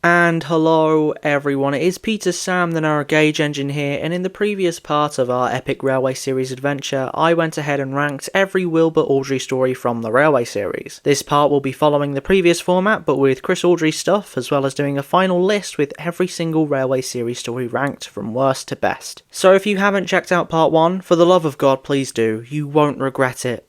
And hello everyone, it is Peter Sam, the Narrow Gauge Engine here, and in the previous part of our epic Railway series adventure, I went ahead and ranked every Wilbert Awdry story from the Railway series. This part will be following the previous format, but with Chris Awdry's stuff, as well as doing a final list with every single Railway series story ranked from worst to best. So if you haven't checked out part 1, for the love of God please do, you won't regret it.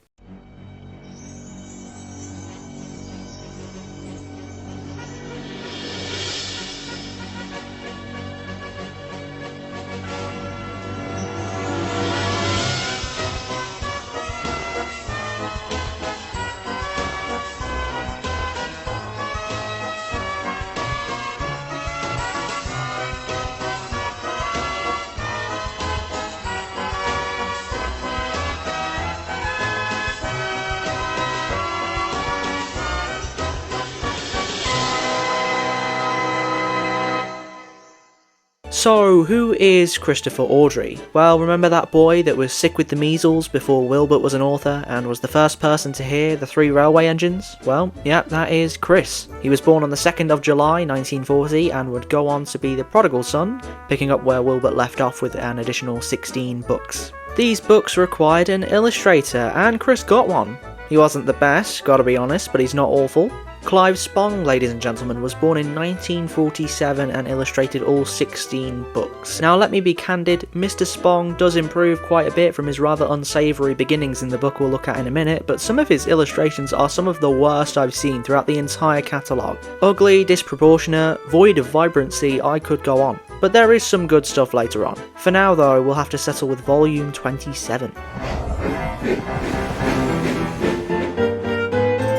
So, who is Christopher Awdry? Well, remember that boy that was sick with the measles before Wilbert was an author and was the first person to hear the 3 railway engines? Well, yeah, that is Chris. He was born on the 2nd of July 1940 and would go on to be the prodigal son, picking up where Wilbert left off with an additional 16 books. These books required an illustrator, and Chris got one. He wasn't the best, gotta be honest, but he's not awful. Clive Spong, ladies and gentlemen, was born in 1947 and illustrated all 16 books. Now let me be candid, Mr. Spong does improve quite a bit from his rather unsavoury beginnings in the book we'll look at in a minute, but some of his illustrations are some of the worst I've seen throughout the entire catalogue. Ugly, disproportionate, void of vibrancy, I could go on. But there is some good stuff later on. For now though, we'll have to settle with volume 27.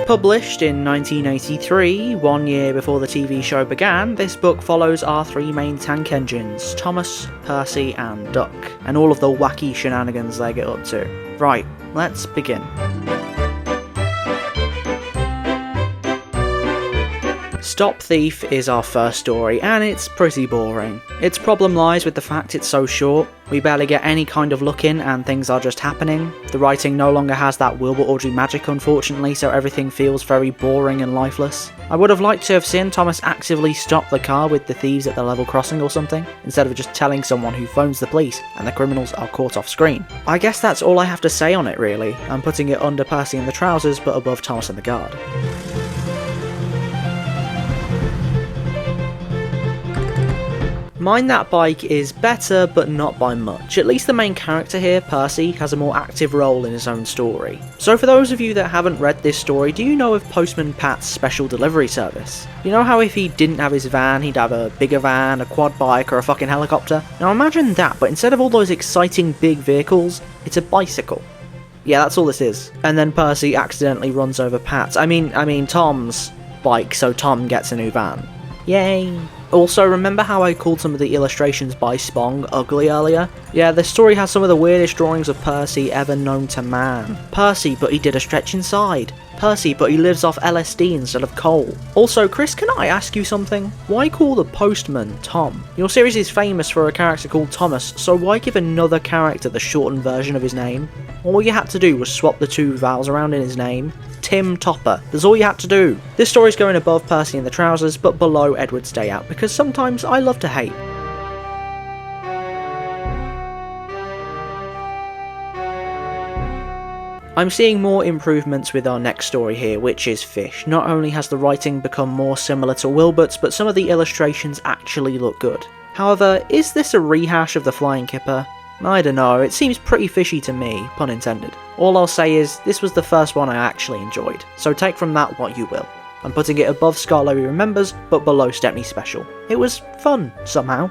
Published in 1983, 1 year before the TV show began, this book follows our 3 main tank engines, Thomas, Percy and Duck, and all of the wacky shenanigans they get up to. Right, let's begin. Stop Thief is our first story, and it's pretty boring. Its problem lies with the fact it's so short. We barely get any kind of look in, and things are just happening. The writing no longer has that Wilbert Awdry magic, unfortunately, so everything feels very boring and lifeless. I would have liked to have seen Thomas actively stop the car with the thieves at the level crossing or something, instead of just telling someone who phones the police, and the criminals are caught off screen. I guess that's all I have to say on it, really. I'm putting it under Percy and the Trousers, but above Thomas and the Guard. Mind That Bike is better, but not by much. At least the main character here, Percy, has a more active role in his own story. So for those of you that haven't read this story, do you know of Postman Pat's special delivery service? You know how if he didn't have his van, he'd have a bigger van, a quad bike, or a fucking helicopter? Now imagine that, but instead of all those exciting big vehicles, it's a bicycle. Yeah, that's all this is. And then Percy accidentally runs over Pat's, I mean Tom's bike, so Tom gets a new van. Yay! Also, remember how I called some of the illustrations by Spong ugly earlier? Yeah, this story has some of the weirdest drawings of Percy ever known to man. Percy, but he did a stretch inside. Percy, but he lives off LSD instead of coal. Also, Chris, can I ask you something? Why call the postman Tom? Your series is famous for a character called Thomas, so why give another character the shortened version of his name? All you had to do was swap the 2 vowels around in his name. Tim Topper. That's all you had to do. This story's going above Percy and the Trousers, but below Edward's Day Out, because sometimes I love to hate. I'm seeing more improvements with our next story here, which is Fish. Not only has the writing become more similar to Wilbert's, but some of the illustrations actually look good. However, is this a rehash of the Flying Kipper? I don't know, it seems pretty fishy to me, pun intended. All I'll say is, this was the first one I actually enjoyed, so take from that what you will. I'm putting it above Scarlowy Remembers, but below Stepney Special. It was fun, somehow.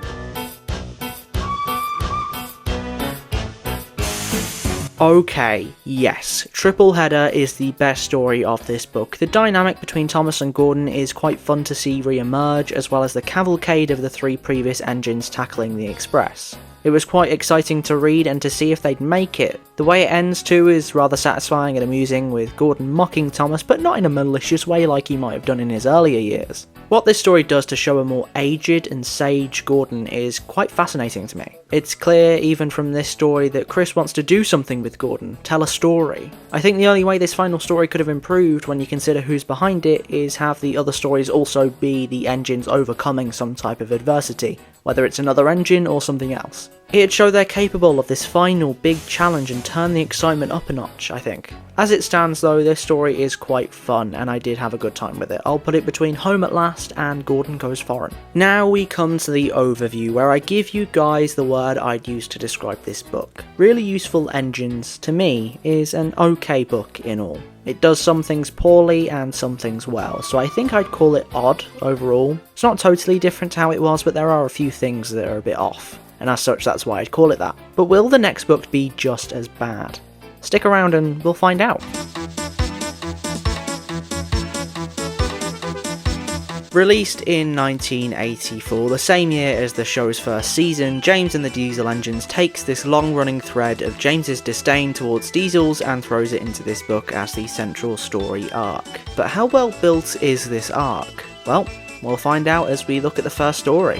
Okay, yes, Triple Header is the best story of this book. The dynamic between Thomas and Gordon is quite fun to see re-emerge, as well as the cavalcade of the 3 previous engines tackling the Express. It was quite exciting to read and to see if they'd make it. The way it ends too is rather satisfying and amusing, with Gordon mocking Thomas, but not in a malicious way like he might have done in his earlier years. What this story does to show a more aged and sage Gordon is quite fascinating to me. It's clear even from this story that Chris wants to do something with Gordon, tell a story. I think the only way this final story could have improved when you consider who's behind it is have the other stories also be the engines overcoming some type of adversity, whether it's another engine or something else. It'd show they're capable of this final big challenge and turn the excitement up a notch, I think. As it stands though, this story is quite fun and I did have a good time with it. I'll put it between Home at Last and Gordon Goes Foreign. Now we come to the overview where I give you guys the word I'd use to describe this book. Really Useful Engines, to me, is an okay book in all. It does some things poorly and some things well, so I think I'd call it odd overall. It's not totally different to how it was, but there are a few things that are a bit off, and as such that's why I'd call it that. But will the next book be just as bad? Stick around and we'll find out. Released in 1984, the same year as the show's first season, James and the Diesel Engines takes this long-running thread of James's disdain towards diesels and throws it into this book as the central story arc. But how well built is this arc? Well, we'll find out as we look at the first story.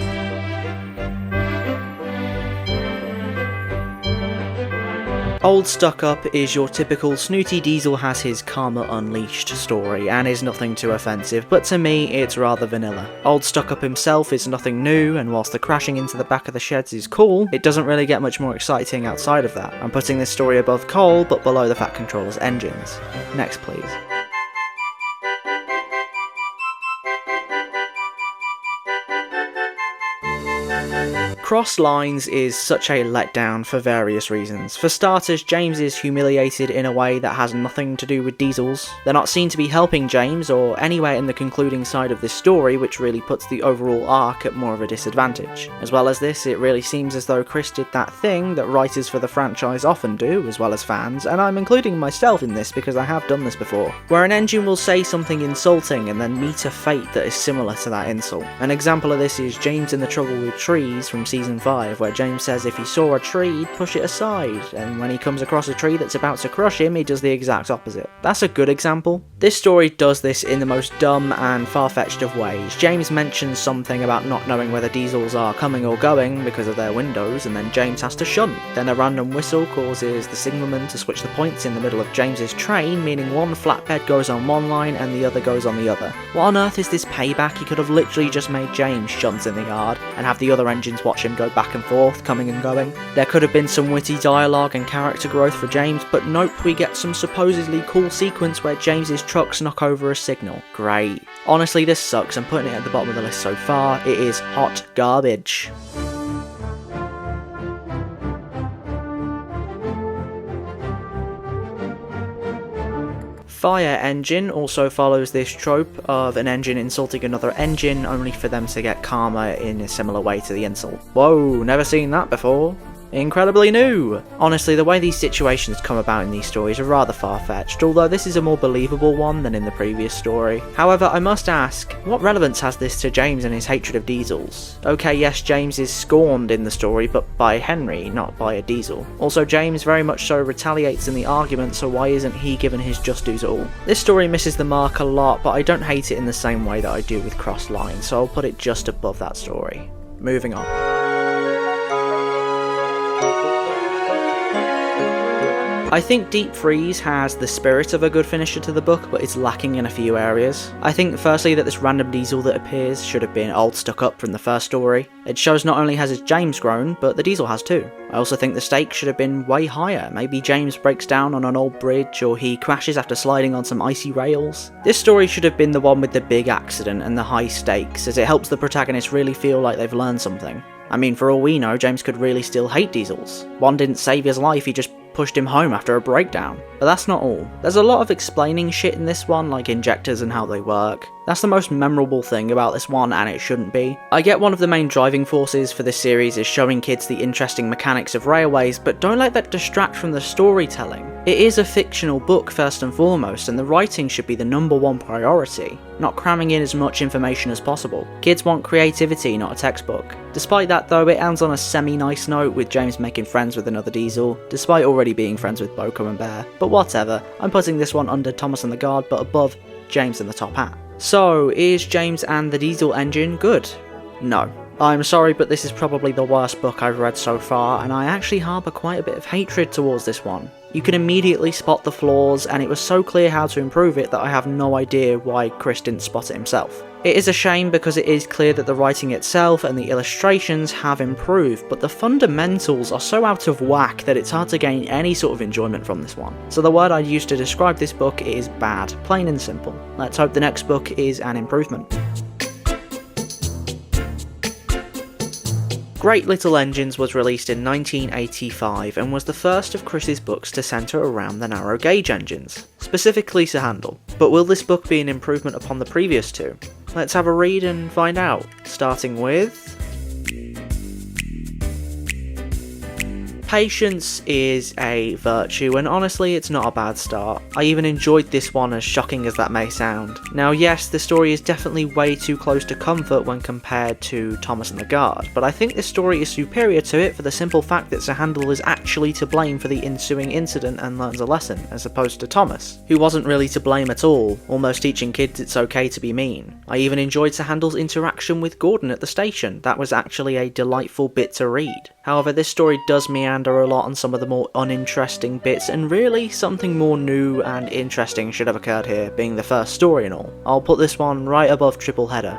Old Stuck Up is your typical snooty diesel has his karma unleashed story, and is nothing too offensive, but to me it's rather vanilla. Old Stuck Up himself is nothing new, and whilst the crashing into the back of the sheds is cool, it doesn't really get much more exciting outside of that. I'm putting this story above Cole, but below the Fat Controller's engines. Next please. Cross Lines is such a letdown for various reasons. For starters, James is humiliated in a way that has nothing to do with diesels. They're not seen to be helping James or anywhere in the concluding side of this story, which really puts the overall arc at more of a disadvantage. As well as this, it really seems as though Chris did that thing that writers for the franchise often do, as well as fans, and I'm including myself in this because I have done this before, where an engine will say something insulting and then meet a fate that is similar to that insult. An example of this is James in The Trouble with Trees from Season 5, where James says if he saw a tree, he'd push it aside, and when he comes across a tree that's about to crush him, he does the exact opposite. That's a good example. This story does this in the most dumb and far-fetched of ways. James mentions something about not knowing whether diesels are coming or going because of their windows, and then James has to shunt. Then a random whistle causes the signalman to switch the points in the middle of James's train, meaning one flatbed goes on one line and the other goes on the other. What on earth is this payback? He could have literally just made James shunt in the yard, and have the other engines watch him go back and forth, coming and going. There could have been some witty dialogue and character growth for James, but nope, we get some supposedly cool sequence where James's trucks knock over a signal. Great. Honestly, this sucks. I'm putting it at the bottom of the list so far. It is hot garbage. Fire Engine also follows this trope of an engine insulting another engine only for them to get karma in a similar way to the insult. Whoa, never seen that before. Incredibly new! Honestly, the way these situations come about in these stories are rather far-fetched, although this is a more believable one than in the previous story. However, I must ask, what relevance has this to James and his hatred of diesels? Okay, yes, James is scorned in the story, but by Henry, not by a diesel. Also, James very much so retaliates in the argument, so why isn't he given his just dues at all? This story misses the mark a lot, but I don't hate it in the same way that I do with Cross Lines, so I'll put it just above that story. Moving on. I think Deep Freeze has the spirit of a good finisher to the book, but it's lacking in a few areas. I think firstly that this random diesel that appears should have been Old Stuck Up from the first story. It shows not only has his James grown, but the diesel has too. I also think the stakes should have been way higher. Maybe James breaks down on an old bridge, or he crashes after sliding on some icy rails. This story should have been the one with the big accident and the high stakes, as it helps the protagonist really feel like they've learned something. I mean, for all we know, James could really still hate diesels. One didn't save his life, he just pushed him home after a breakdown. But that's not all. There's a lot of explaining shit in this one, like injectors and how they work. That's the most memorable thing about this one, and it shouldn't be. I get one of the main driving forces for this series is showing kids the interesting mechanics of railways, but don't let that distract from the storytelling. It is a fictional book first and foremost, and the writing should be the #1 priority, not cramming in as much information as possible. Kids want creativity, not a textbook. Despite that though, it ends on a semi-nice note with James making friends with another diesel, despite already being friends with Boko and Bear. But whatever, I'm putting this one under Thomas and the Guard, but above James and the Top Hat. So, is James and the Diesel Engine good? No. I'm sorry, but this is probably the worst book I've read so far, and I actually harbour quite a bit of hatred towards this one. You can immediately spot the flaws, and it was so clear how to improve it that I have no idea why Chris didn't spot it himself. It is a shame because it is clear that the writing itself and the illustrations have improved, but the fundamentals are so out of whack that it's hard to gain any sort of enjoyment from this one. So the word I'd use to describe this book is bad, plain and simple. Let's hope the next book is an improvement. Great Little Engines was released in 1985 and was the first of Chris's books to centre around the narrow gauge engines, specifically Sir Handel. But will this book be an improvement upon the previous two? Let's have a read and find out, starting with... Patience is a virtue, and honestly it's not a bad start. I even enjoyed this one, as shocking as that may sound. Now yes, the story is definitely way too close to comfort when compared to Thomas and the Guard, but I think this story is superior to it for the simple fact that Sir Handel is actually to blame for the ensuing incident and learns a lesson, as opposed to Thomas, who wasn't really to blame at all, almost teaching kids it's okay to be mean. I even enjoyed Sir Handel's interaction with Gordon at the station. That was actually a delightful bit to read. However, this story does meander a lot on some of the more uninteresting bits, and really something more new and interesting should have occurred here, being the first story and all. I'll put this one right above Triple Header.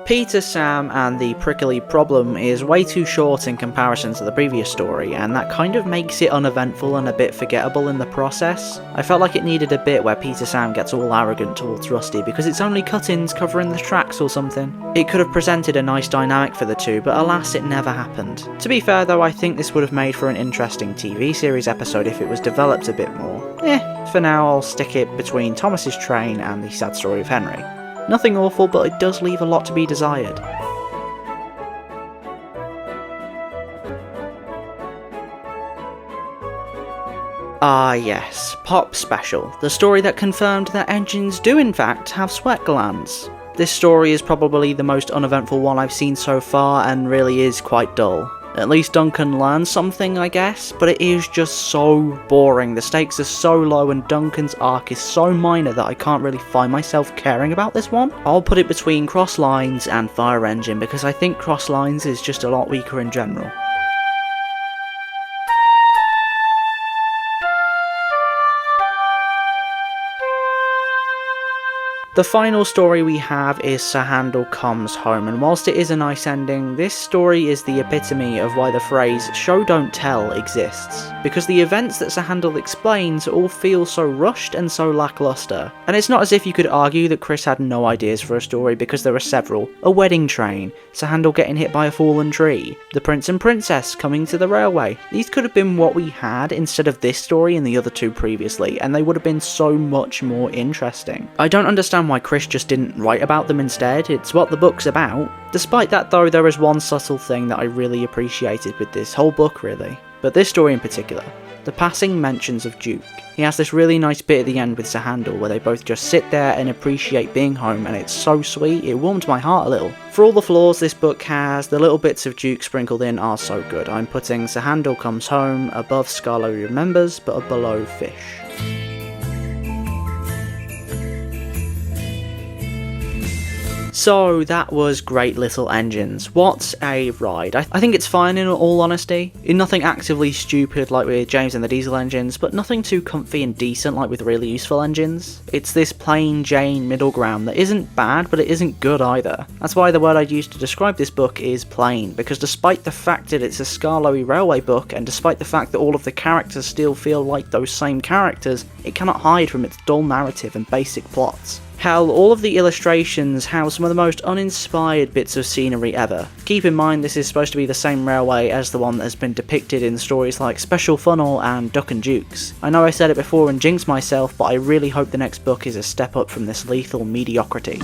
Peter, Sam, and the Prickly Problem is way too short in comparison to the previous story, and that kind of makes it uneventful and a bit forgettable in the process. I felt like it needed a bit where Peter Sam gets all arrogant towards Rusty because it's only cut-ins covering the tracks or something. It could have presented a nice dynamic for the two, but alas it never happened. To be fair though, I think this would have made for an interesting TV series episode if it was developed a bit more. For now I'll stick it between Thomas's Train and the Sad Story of Henry. Nothing awful, but it does leave a lot to be desired. Ah yes, Pop Special, the story that confirmed that engines do in fact have sweat glands. This story is probably the most uneventful one I've seen so far and really is quite dull. At least Duncan learns something, I guess, but it is just so boring. The stakes are so low and Duncan's arc is so minor that I can't really find myself caring about this one. I'll put it between Cross Lines and Fire Engine because I think Cross Lines is just a lot weaker in general. The final story we have is Sir Handel Comes Home, and whilst it is a nice ending, this story is the epitome of why the phrase show don't tell exists, because the events that Sir Handel explains all feel so rushed and so lackluster. And it's not as if you could argue that Chris had no ideas for a story, because there are several. A wedding train, Sir Handel getting hit by a fallen tree, the prince and princess coming to the railway. These could have been what we had instead of this story and the other two previously, and they would have been so much more interesting. I don't understand why Chris just didn't write about them instead. It's what the book's about. Despite that though, there is one subtle thing that I really appreciated with this whole book really, but this story in particular. The passing mentions of Duke. He has this really nice bit at the end with Sir Handel where they both just sit there and appreciate being home, and it's so sweet, it warmed my heart a little. For all the flaws this book has, the little bits of Duke sprinkled in are so good. I'm putting Sir Handel Comes Home above Scarlet Remembers, but below Fish. So that was Great Little Engines. What a ride. I think it's fine in all honesty. Nothing actively stupid like with James and the Diesel engines, but nothing too comfy and decent like with really useful engines. It's this plain Jane middle ground that isn't bad, but it isn't good either. That's why the word I'd use to describe this book is plain, because despite the fact that it's a Scarlowy Railway book, and despite the fact that all of the characters still feel like those same characters, it cannot hide from its dull narrative and basic plots. Hell, all of the illustrations have some of the most uninspired bits of scenery ever. Keep in mind this is supposed to be the same railway as the one that has been depicted in stories like Special Funnel and Duck and Dukes. I know I said it before and jinxed myself, but I really hope the next book is a step up from this lethal mediocrity.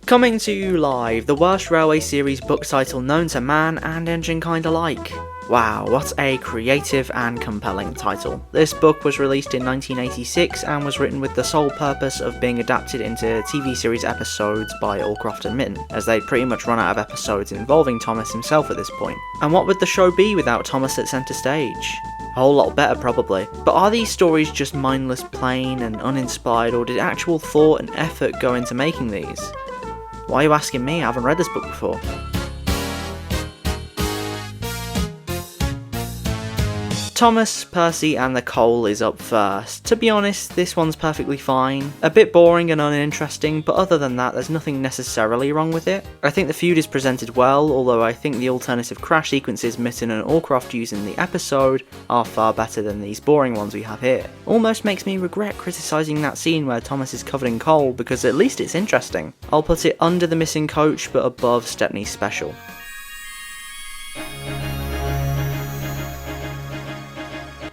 Coming to you live, the worst railway series book title known to man and engine kind alike. Wow, what a creative and compelling title. This book was released in 1986 and was written with the sole purpose of being adapted into TV series episodes by Allcroft and Mitten, as they'd pretty much run out of episodes involving Thomas himself at this point. And what would the show be without Thomas at centre stage? A whole lot better probably. But are these stories just mindless, plain and uninspired, or did actual thought and effort go into making these? Why are you asking me? I haven't read this book before. Thomas, Percy and the Coal is up first. To be honest, this one's perfectly fine. A bit boring and uninteresting, but other than that, there's nothing necessarily wrong with it. I think the feud is presented well, although I think the alternative crash sequences Mitten and Allcroft use in the episode are far better than these boring ones we have here. Almost makes me regret criticising that scene where Thomas is covered in coal, because at least it's interesting. I'll put it under the missing coach, but above Stepney's special.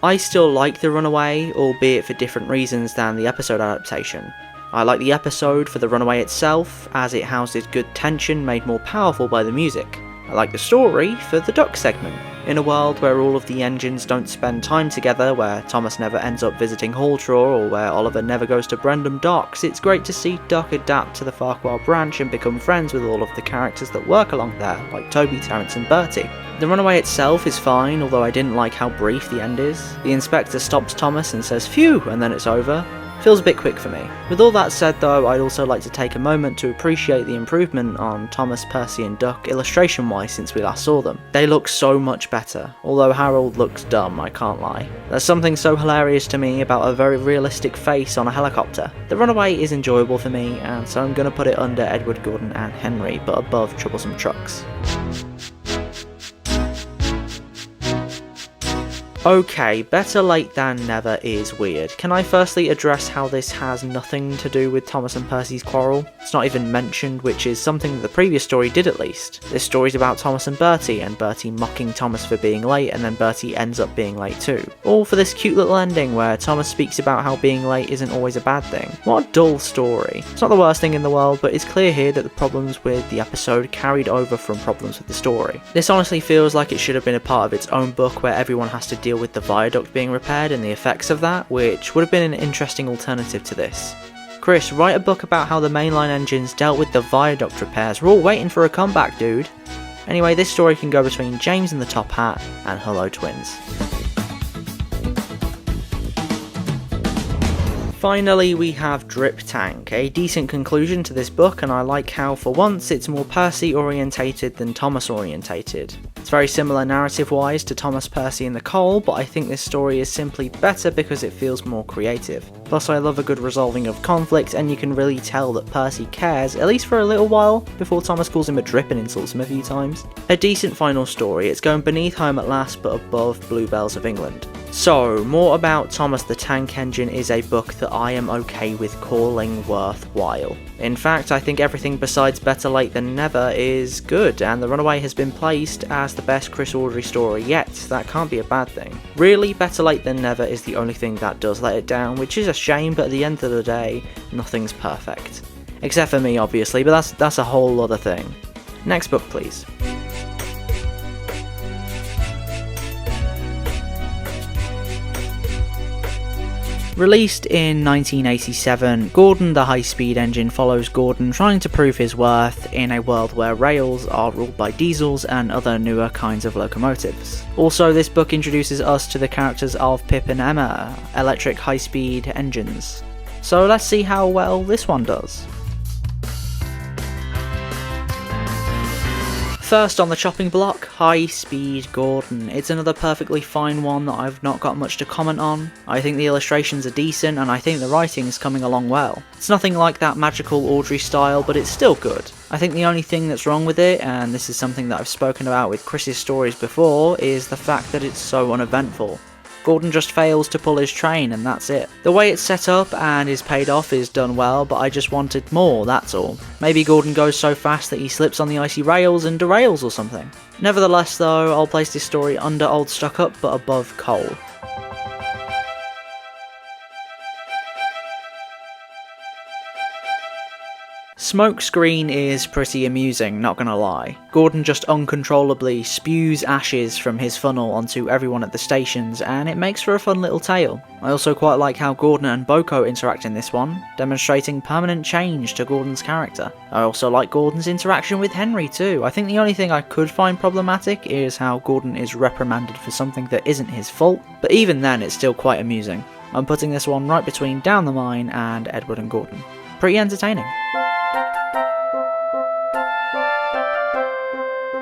I still like The Runaway, albeit for different reasons than the episode adaptation. I like the episode for The Runaway itself, as it houses good tension made more powerful by the music. I like the story for the Duck segment. In a world where all of the engines don't spend time together, where Thomas never ends up visiting Halltraw, or where Oliver never goes to Brendam Docks, it's great to see Duck adapt to the Farquhar branch and become friends with all of the characters that work along there, like Toby, Terence and Bertie. The Runaway itself is fine, although I didn't like how brief the end is. The inspector stops Thomas and says phew, and then it's over. Feels a bit quick for me. With all that said though, I'd also like to take a moment to appreciate the improvement on Thomas, Percy and Duck illustration wise since we last saw them. They look so much better, although Harold looks dumb, I can't lie. There's something so hilarious to me about a very realistic face on a helicopter. The Runaway is enjoyable for me, and so I'm gonna put it under Edward Gordon and Henry, but above Troublesome Trucks. Okay, better late than never is weird. Can I firstly address how this has nothing to do with Thomas and Percy's quarrel? It's not even mentioned, which is something that the previous story did at least. This story's about Thomas and Bertie mocking Thomas for being late, and then Bertie ends up being late too. All for this cute little ending where Thomas speaks about how being late isn't always a bad thing. What a dull story. It's not the worst thing in the world, but it's clear here that the problems with the episode carried over from problems with the story. This honestly feels like it should have been a part of its own book where everyone has to deal with the viaduct being repaired and the effects of that, which would have been an interesting alternative to this. Chris, write a book about how the mainline engines dealt with the viaduct repairs. We're all waiting for a comeback, dude. Anyway, this story can go between James and the Top Hat and Hello Twins. Finally, we have Drip Tank, a decent conclusion to this book, and I like how for once it's more Percy orientated than Thomas orientated. It's very similar narrative wise to Thomas, Percy and the Coal, but I think this story is simply better because it feels more creative. Plus I love a good resolving of conflict, and you can really tell that Percy cares, at least for a little while, before Thomas calls him a drip and insults him a few times. A decent final story. It's going beneath Home at Last but above Bluebells of England. So, more about Thomas the Tank Engine is a book that I am okay with calling worthwhile. In fact, I think everything besides Better Late Than Never is good, and The Runaway has been placed as the best Chris Awdry story yet. That can't be a bad thing. Really, Better Late Than Never is the only thing that does let it down, which is a shame, but at the end of the day, nothing's perfect. Except for me, obviously, but that's a whole other thing. Next book, please. Released in 1987, Gordon the High-Speed Engine follows Gordon trying to prove his worth in a world where rails are ruled by diesels and other newer kinds of locomotives. Also, this book introduces us to the characters of Pip and Emma, electric high-speed engines. So let's see how well this one does. First on the chopping block, High Speed Gordon. It's another perfectly fine one that I've not got much to comment on. I think the illustrations are decent, and I think the writing's coming along well. It's nothing like that magical Awdry style, but it's still good. I think the only thing that's wrong with it, and this is something that I've spoken about with Chris's stories before, is the fact that it's so uneventful. Gordon just fails to pull his train and that's it. The way it's set up and is paid off is done well, but I just wanted more, that's all. Maybe Gordon goes so fast that he slips on the icy rails and derails or something. Nevertheless though, I'll place this story under Old Stuck Up but above Coal. Smokescreen is pretty amusing, not gonna lie. Gordon just uncontrollably spews ashes from his funnel onto everyone at the stations, and it makes for a fun little tale. I also quite like how Gordon and Boko interact in this one, demonstrating permanent change to Gordon's character. I also like Gordon's interaction with Henry too. I think the only thing I could find problematic is how Gordon is reprimanded for something that isn't his fault, but even then it's still quite amusing. I'm putting this one right between Down the Mine and Edward and Gordon. Pretty entertaining.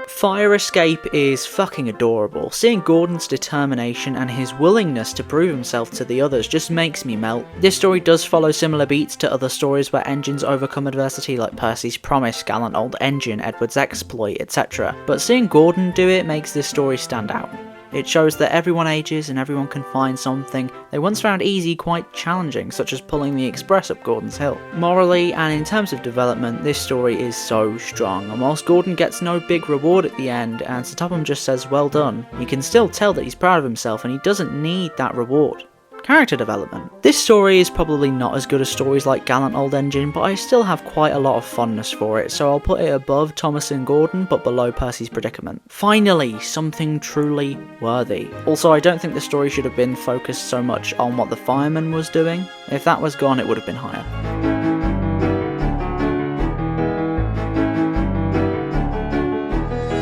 Fire Escape is fucking adorable. Seeing Gordon's determination and his willingness to prove himself to the others just makes me melt. This story does follow similar beats to other stories where engines overcome adversity, like Percy's Promise, Gallant Old Engine, Edward's Exploit, etc. But seeing Gordon do it makes this story stand out. It shows that everyone ages and everyone can find something they once found easy quite challenging, such as pulling the express up Gordon's Hill. Morally and in terms of development, this story is so strong, and whilst Gordon gets no big reward at the end and Sir Topham just says well done, you can still tell that he's proud of himself and he doesn't need that reward. Character development. This story is probably not as good as stories like Gallant Old Engine, but I still have quite a lot of fondness for it, so I'll put it above Thomas and Gordon, but below Percy's Predicament. Finally, something truly worthy. Also, I don't think the story should have been focused so much on what the fireman was doing. If that was gone, it would have been higher.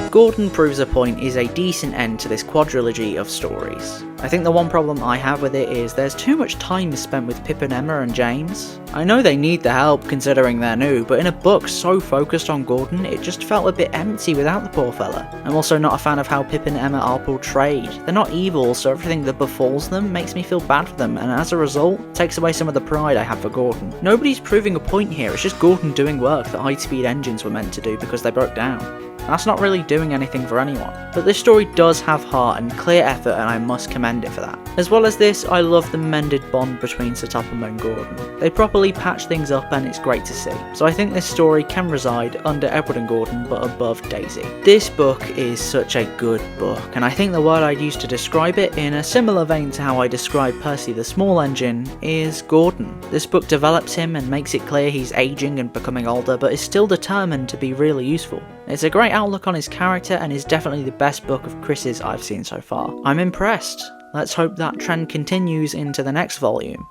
Gordon Proves a Point is a decent end to this quadrilogy of stories. I think the one problem I have with it is there's too much time spent with Pip and Emma and James. I know they need the help considering they're new, but in a book so focused on Gordon, it just felt a bit empty without the poor fella. I'm also not a fan of how Pip and Emma are portrayed. They're not evil, so everything that befalls them makes me feel bad for them, and as a result, takes away some of the pride I have for Gordon. Nobody's proving a point here, it's just Gordon doing work that high-speed engines were meant to do because they broke down. That's not really doing anything for anyone. But this story does have heart and clear effort, and I must commend it for that. As well as this, I love the mended bond between Sir Topham and Gordon. They properly patch things up and it's great to see. So I think this story can reside under Edward and Gordon but above Daisy. This book is such a good book, and I think the word I'd use to describe it, in a similar vein to how I describe Percy the Small Engine, is Gordon. This book develops him and makes it clear he's aging and becoming older, but is still determined to be really useful. It's a great outlook on his character and is definitely the best book of Chris's I've seen so far. I'm impressed. Let's hope that trend continues into the next volume.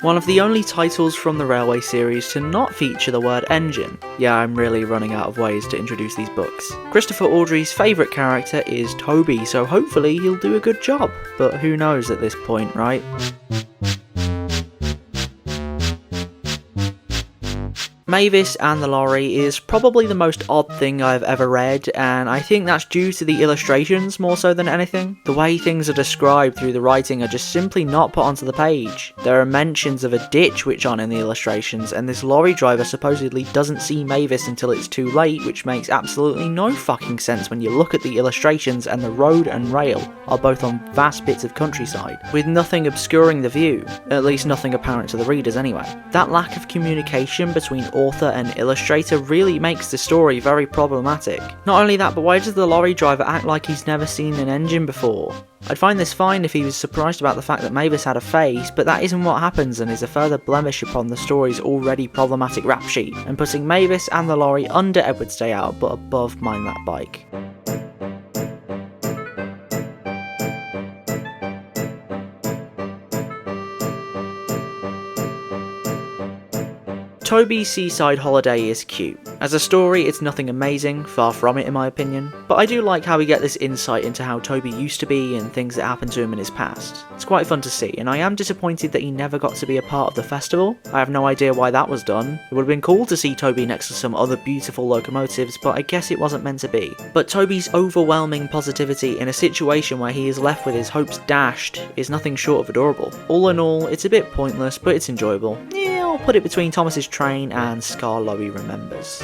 One of the only titles from the Railway series to not feature the word engine. Yeah, I'm really running out of ways to introduce these books. Christopher Audrey's favourite character is Toby, so hopefully he'll do a good job. But who knows at this point, right? Mavis and the Lorry is probably the most odd thing I've ever read, and I think that's due to the illustrations more so than anything. The way things are described through the writing are just simply not put onto the page. There are mentions of a ditch which aren't in the illustrations, and this lorry driver supposedly doesn't see Mavis until it's too late, which makes absolutely no fucking sense when you look at the illustrations, and the road and rail are both on vast bits of countryside, with nothing obscuring the view, at least nothing apparent to the readers anyway. That lack of communication between author and illustrator really makes the story very problematic. Not only that, but why does the lorry driver act like he's never seen an engine before? I'd find this fine if he was surprised about the fact that Mavis had a face, but that isn't what happens and is a further blemish upon the story's already problematic rap sheet, and putting Mavis and the lorry under Edward's Day Out but above Mind That Bike. Toby's Seaside Holiday is cute. As a story, it's nothing amazing, far from it in my opinion, but I do like how we get this insight into how Toby used to be and things that happened to him in his past. It's quite fun to see, and I am disappointed that he never got to be a part of the festival. I have no idea why that was done. It would have been cool to see Toby next to some other beautiful locomotives, but I guess it wasn't meant to be. But Toby's overwhelming positivity in a situation where he is left with his hopes dashed is nothing short of adorable. All in all, it's a bit pointless, but it's enjoyable. Yeah, I'll put it between Thomas's Train and Scar Lowy Remembers.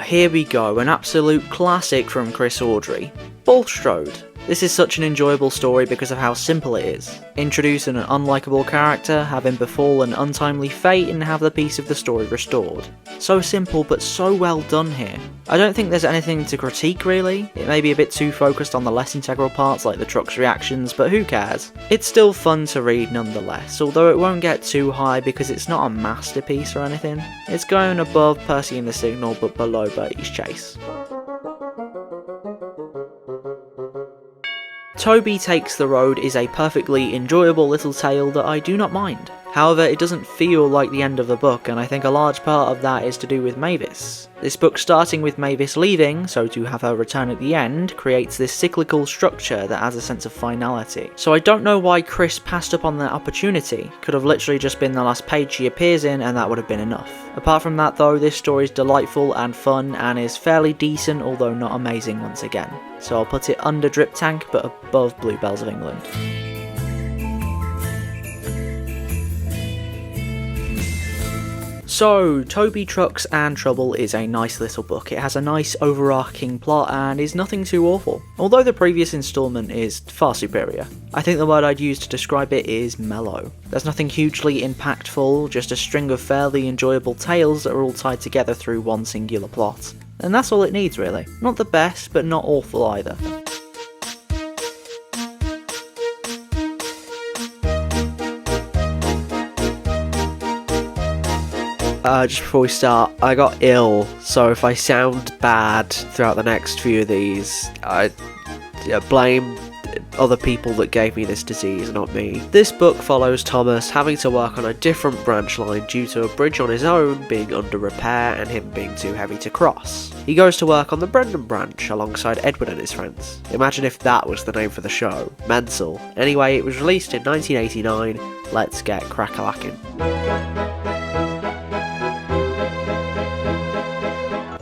Here we go, an absolute classic from Chris Audrey. Bulstrode. This is such an enjoyable story because of how simple it is. Introduce an unlikable character, have him befall an untimely fate, and have the peace of the story restored. So simple, but so well done here. I don't think there's anything to critique really. It may be a bit too focused on the less integral parts like the truck's reactions, but who cares? It's still fun to read nonetheless, although it won't get too high because it's not a masterpiece or anything. It's going above Percy and the Signal but below Bertie's Chase. Toby Takes the Road is a perfectly enjoyable little tale that I do not mind. However, it doesn't feel like the end of the book, and I think a large part of that is to do with Mavis. This book starting with Mavis leaving, so to have her return at the end, creates this cyclical structure that has a sense of finality. So I don't know why Chris passed up on that opportunity. Could have literally just been the last page she appears in and that would have been enough. Apart from that though, this story is delightful and fun and is fairly decent, although not amazing once again. So I'll put it under Drip Tank but above Bluebells of England. So, Toby, Trucks and Trouble is a nice little book. It has a nice overarching plot and is nothing too awful, although the previous instalment is far superior. I think the word I'd use to describe it is mellow. There's nothing hugely impactful, just a string of fairly enjoyable tales that are all tied together through one singular plot. And that's all it needs really. Not the best, but not awful either. Just before we start, I got ill, so if I sound bad throughout the next few of these, I blame other people that gave me this disease, not me. This book follows Thomas having to work on a different branch line due to a bridge on his own being under repair and him being too heavy to cross. He goes to work on the Brendan branch alongside Edward and his friends. Imagine if that was the name for the show. Mental. Anyway, it was released in 1989. Let's get crack-a-lacking.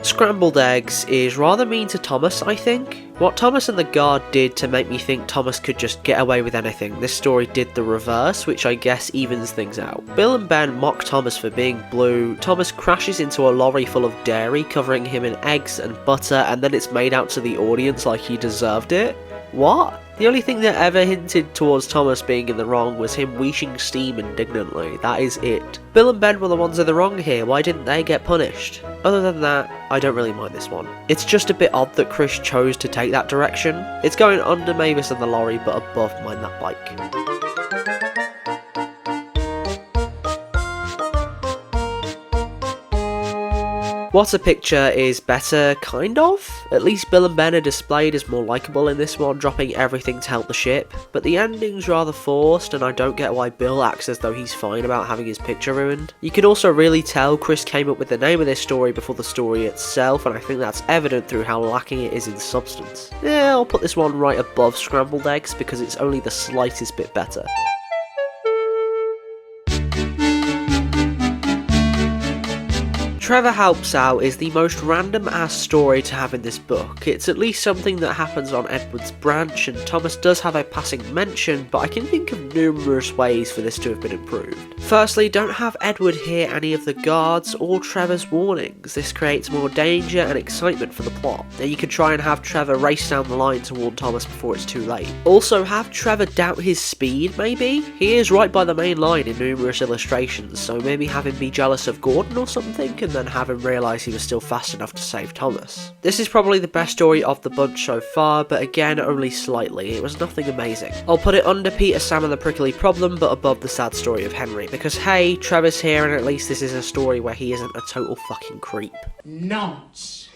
Scrambled Eggs is rather mean to Thomas, I think. What Thomas and the guard did to make me think Thomas could just get away with anything, this story did the reverse, which I guess evens things out. Bill and Ben mock Thomas for being blue, Thomas crashes into a lorry full of dairy covering him in eggs and butter, and then it's made out to the audience like he deserved it. What? The only thing that ever hinted towards Thomas being in the wrong was him wheeshing steam indignantly. That is it. Bill and Ben were the ones in the wrong here, why didn't they get punished? Other than that, I don't really mind this one. It's just a bit odd that Chris chose to take that direction. It's going under Mavis and the lorry, but above Mind That Bike. What a Picture is better, kind of? At least Bill and Ben are displayed as more likeable in this one, dropping everything to help the ship, but the ending's rather forced and I don't get why Bill acts as though he's fine about having his picture ruined. You can also really tell Chris came up with the name of this story before the story itself, and I think that's evident through how lacking it is in substance. Yeah, I'll put this one right above Scrambled Eggs because it's only the slightest bit better. Trevor Helps Out is the most random ass story to have in this book. It's at least something that happens on Edward's branch, and Thomas does have a passing mention, but I can think of numerous ways for this to have been improved. Firstly, don't have Edward hear any of the guards or Trevor's warnings. This creates more danger and excitement for the plot. Now you could try and have Trevor race down the line to warn Thomas before it's too late. Also have Trevor doubt his speed, maybe? He is right by the main line in numerous illustrations, so maybe have him be jealous of Gordon or something, and then have him realise he was still fast enough to save Thomas. This is probably the best story of the bunch so far, but again only slightly, it was nothing amazing. I'll put it under Peter, Sam and the Prickly Problem, but above the sad story of Henry, because hey, Trevor's here and at least this is a story where he isn't a total fucking creep. Nonce.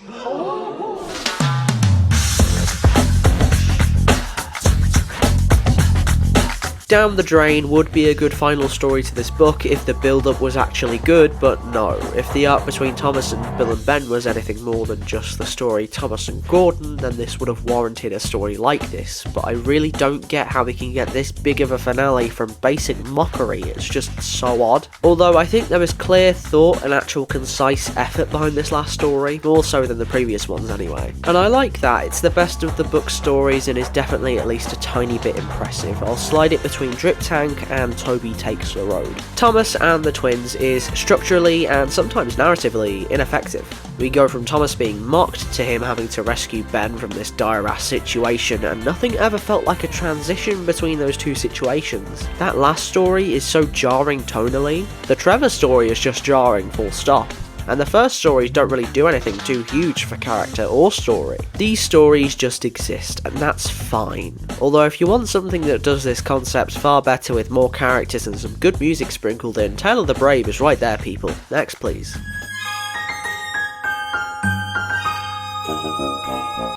Down the Drain would be a good final story to this book if the build-up was actually good, but no. If the arc between Thomas and Bill and Ben was anything more than just the story Thomas and Gordon, then this would have warranted a story like this, but I really don't get how we can get this big of a finale from basic mockery. It's just so odd. Although I think there is clear thought and actual concise effort behind this last story, more so than the previous ones anyway. And I like that. It's the best of the book stories and is definitely at least a tiny bit impressive. I'll slide it between between Drip Tank and Toby Takes the Road. Thomas and the twins is structurally and sometimes narratively ineffective. We go from Thomas being mocked to him having to rescue Ben from this dire-ass situation, and nothing ever felt like a transition between those two situations. That last story is so jarring tonally. The Trevor story is just jarring, full stop. And the first stories don't really do anything too huge for character or story. These stories just exist, and that's fine. Although if you want something that does this concept far better with more characters and some good music sprinkled in, Tale of the Brave is right there, people. Next, please.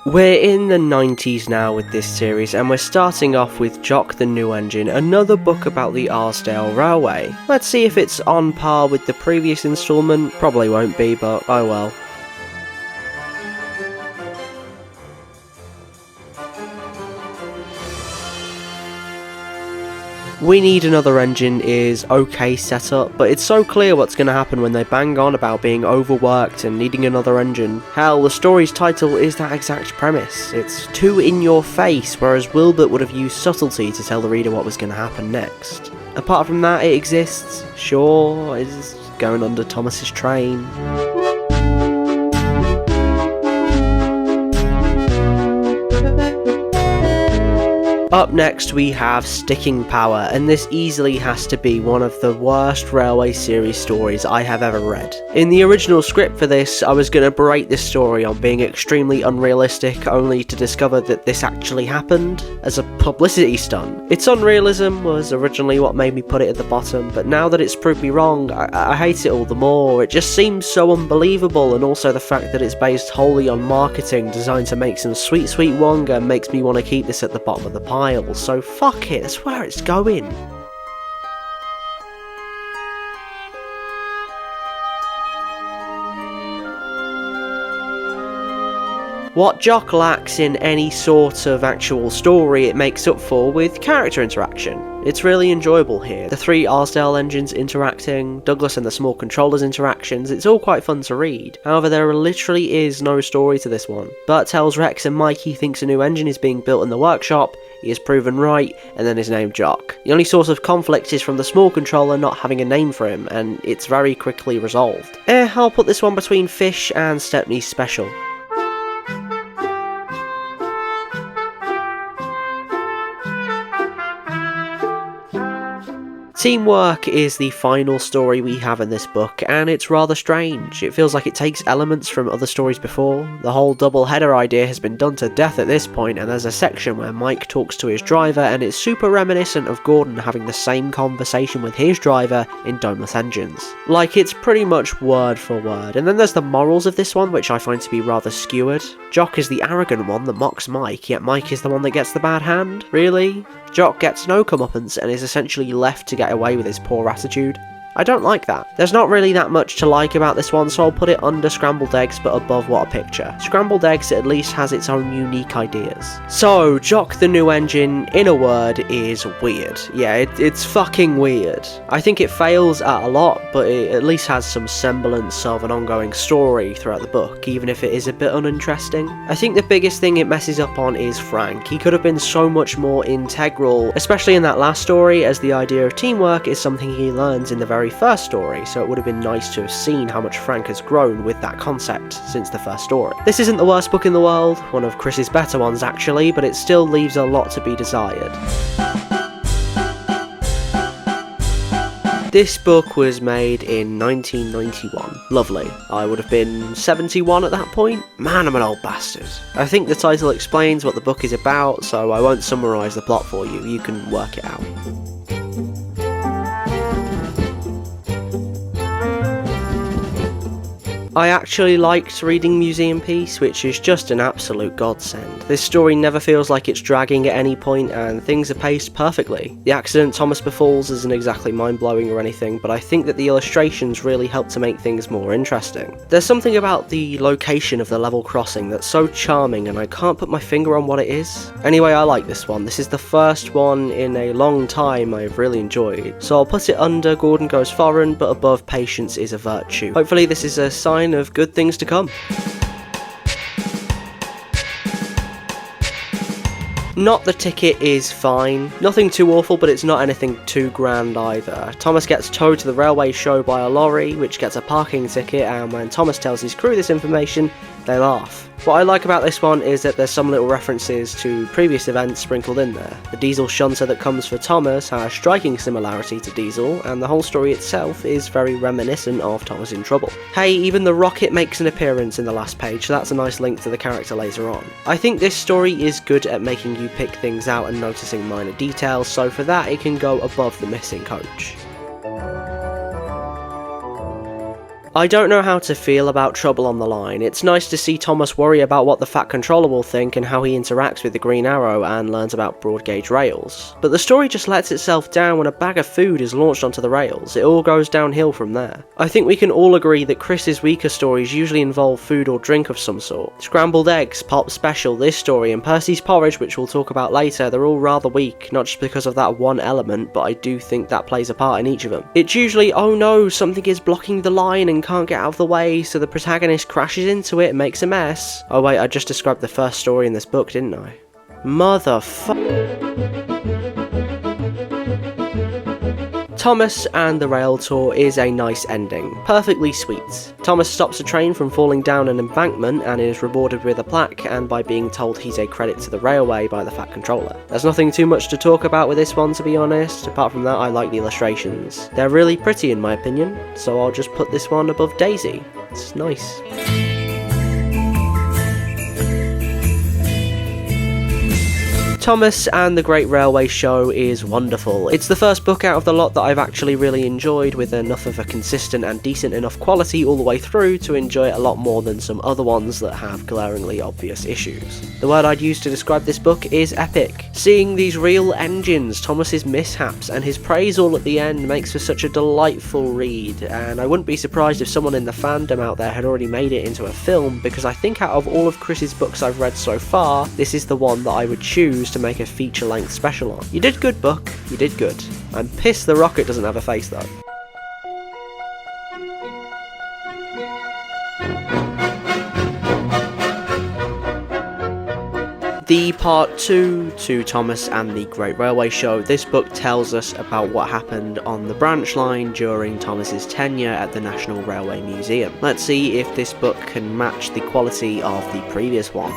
We're in the 90s now with this series, and we're starting off with Jock the New Engine, another book about the Arsdale Railway. Let's see if it's on par with the previous instalment. Probably won't be, but oh well. We Need Another Engine is okay setup, but it's so clear what's going to happen when they bang on about being overworked and needing another engine. Hell, the story's title is that exact premise. It's too in your face, whereas Wilbert would have used subtlety to tell the reader what was going to happen next. Apart from that, it exists. Sure, it's going under Thomas's train. Up next we have Sticking Power, and this easily has to be one of the worst Railway series stories I have ever read. In the original script for this, I was going to berate this story on being extremely unrealistic, only to discover that this actually happened as a publicity stunt. Its unrealism was originally what made me put it at the bottom, but now that it's proved me wrong, I hate it all the more. It just seems so unbelievable, and also the fact that it's based wholly on marketing designed to make some sweet wonga makes me want to keep this at the bottom of the pile. So fuck it, that's where it's going. What Jock lacks in any sort of actual story, it makes up for with character interaction. It's really enjoyable here. The three Arsdale engines interacting, Douglas and the small controllers interactions, it's all quite fun to read. However, there literally is no story to this one. Bert tells Rex and Mike he thinks a new engine is being built in the workshop, he is proven right, and then is named Jock. The only source of conflict is from the small controller not having a name for him, and it's very quickly resolved. I'll put this one between Fish and Stepney's Special. Teamwork is the final story we have in this book, and it's rather strange. It feels like it takes elements from other stories before. The whole double-header idea has been done to death at this point, and there's a section where Mike talks to his driver, and it's super reminiscent of Gordon having the same conversation with his driver in Domeless Engines. Like, it's pretty much word for word. And then there's the morals of this one, which I find to be rather skewered. Jock is the arrogant one that mocks Mike, yet Mike is the one that gets the bad hand? Really? Jock gets no comeuppance and is essentially left to get away with his poor attitude. I don't like that. There's not really that much to like about this one, so I'll put it under Scrambled Eggs but above What a Picture. Scrambled Eggs at least has its own unique ideas. So, Jock the New Engine, in a word, is weird. Yeah, it's fucking weird. I think it fails at a lot, but it at least has some semblance of an ongoing story throughout the book, even if it is a bit uninteresting. I think the biggest thing it messes up on is Frank. He could have been so much more integral, especially in that last story, as the idea of teamwork is something he learns in the very first story, so it would have been nice to have seen how much Frank has grown with that concept since the first story. This isn't the worst book in the world, one of Chris's better ones actually, but it still leaves a lot to be desired. This book was made in 1991. Lovely. I would have been 71 at that point. Man, I'm an old bastard. I think the title explains what the book is about, so I won't summarise the plot for you. You can work it out. I actually liked reading Museum Peace, which is just an absolute godsend. This story never feels like it's dragging at any point, and things are paced perfectly. The accident Thomas befalls isn't exactly mind-blowing or anything, but I think that the illustrations really help to make things more interesting. There's something about the location of the level crossing that's so charming, and I can't put my finger on what it is. Anyway, I like this one. This is the first one in a long time I've really enjoyed, so I'll put it under Gordon Goes Foreign, but above Patience is a Virtue. Hopefully this is a sign of good things to come. Not the ticket is fine. Nothing too awful, but it's not anything too grand either. Thomas gets towed to the railway show by a lorry, which gets a parking ticket, and when Thomas tells his crew this information, they laugh. What I like about this one is that there's some little references to previous events sprinkled in there. The diesel shunter that comes for Thomas has striking similarity to Diesel, and the whole story itself is very reminiscent of Thomas in Trouble. Hey, even the rocket makes an appearance in the last page, so that's a nice link to the character later on. I think this story is good at making you pick things out and noticing minor details, so for that it can go above the missing coach. I don't know how to feel about Trouble on the Line. It's nice to see Thomas worry about what the Fat Controller will think and how he interacts with the Green Arrow and learns about broad gauge rails. But the story just lets itself down when a bag of food is launched onto the rails. It all goes downhill from there. I think we can all agree that Chris's weaker stories usually involve food or drink of some sort. Scrambled Eggs, Pop Special, this story, and Percy's Porridge, which we'll talk about later, they're all rather weak, not just because of that one element, but I do think that plays a part in each of them. It's usually, oh no, something is blocking the line and can't get out of the way, so the protagonist crashes into it and makes a mess. Oh wait, I just described the first story in this book, didn't I? Thomas and the Rail Tour is a nice ending. Perfectly sweet. Thomas stops a train from falling down an embankment and is rewarded with a plaque and by being told he's a credit to the railway by the Fat Controller. There's nothing too much to talk about with this one, to be honest. Apart from that, I like the illustrations. They're really pretty in my opinion, so I'll just put this one above Daisy. It's nice. Thomas and the Great Railway Show is wonderful. It's the first book out of the lot that I've actually really enjoyed, with enough of a consistent and decent enough quality all the way through to enjoy it a lot more than some other ones that have glaringly obvious issues. The word I'd use to describe this book is epic. Seeing these real engines, Thomas's mishaps, and his praise all at the end makes for such a delightful read, and I wouldn't be surprised if someone in the fandom out there had already made it into a film, because I think out of all of Chris's books I've read so far, this is the one that I would choose to make a feature-length special on. You did good, book. You did good. I'm pissed the rocket doesn't have a face though. The part 2 to Thomas and the Great Railway Show. This book tells us about what happened on the branch line during Thomas's tenure at the National Railway Museum. Let's see if this book can match the quality of the previous one.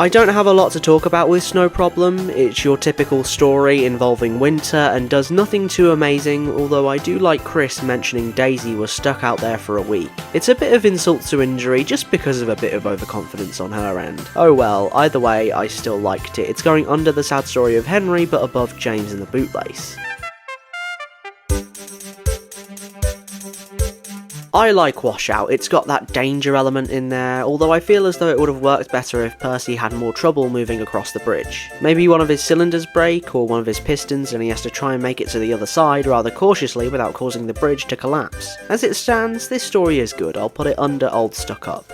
I don't have a lot to talk about with Snow Problem. It's your typical story involving winter and does nothing too amazing, although I do like Chris mentioning Daisy was stuck out there for a week. It's a bit of insult to injury just because of a bit of overconfidence on her end. Oh well, either way, I still liked it. It's going under the sad story of Henry but above James and the bootlace. I like Washout. It's got that danger element in there, although I feel as though it would have worked better if Percy had more trouble moving across the bridge. Maybe one of his cylinders break, or one of his pistons, and he has to try and make it to the other side rather cautiously without causing the bridge to collapse. As it stands, this story is good. I'll put it under Old Stuck Up.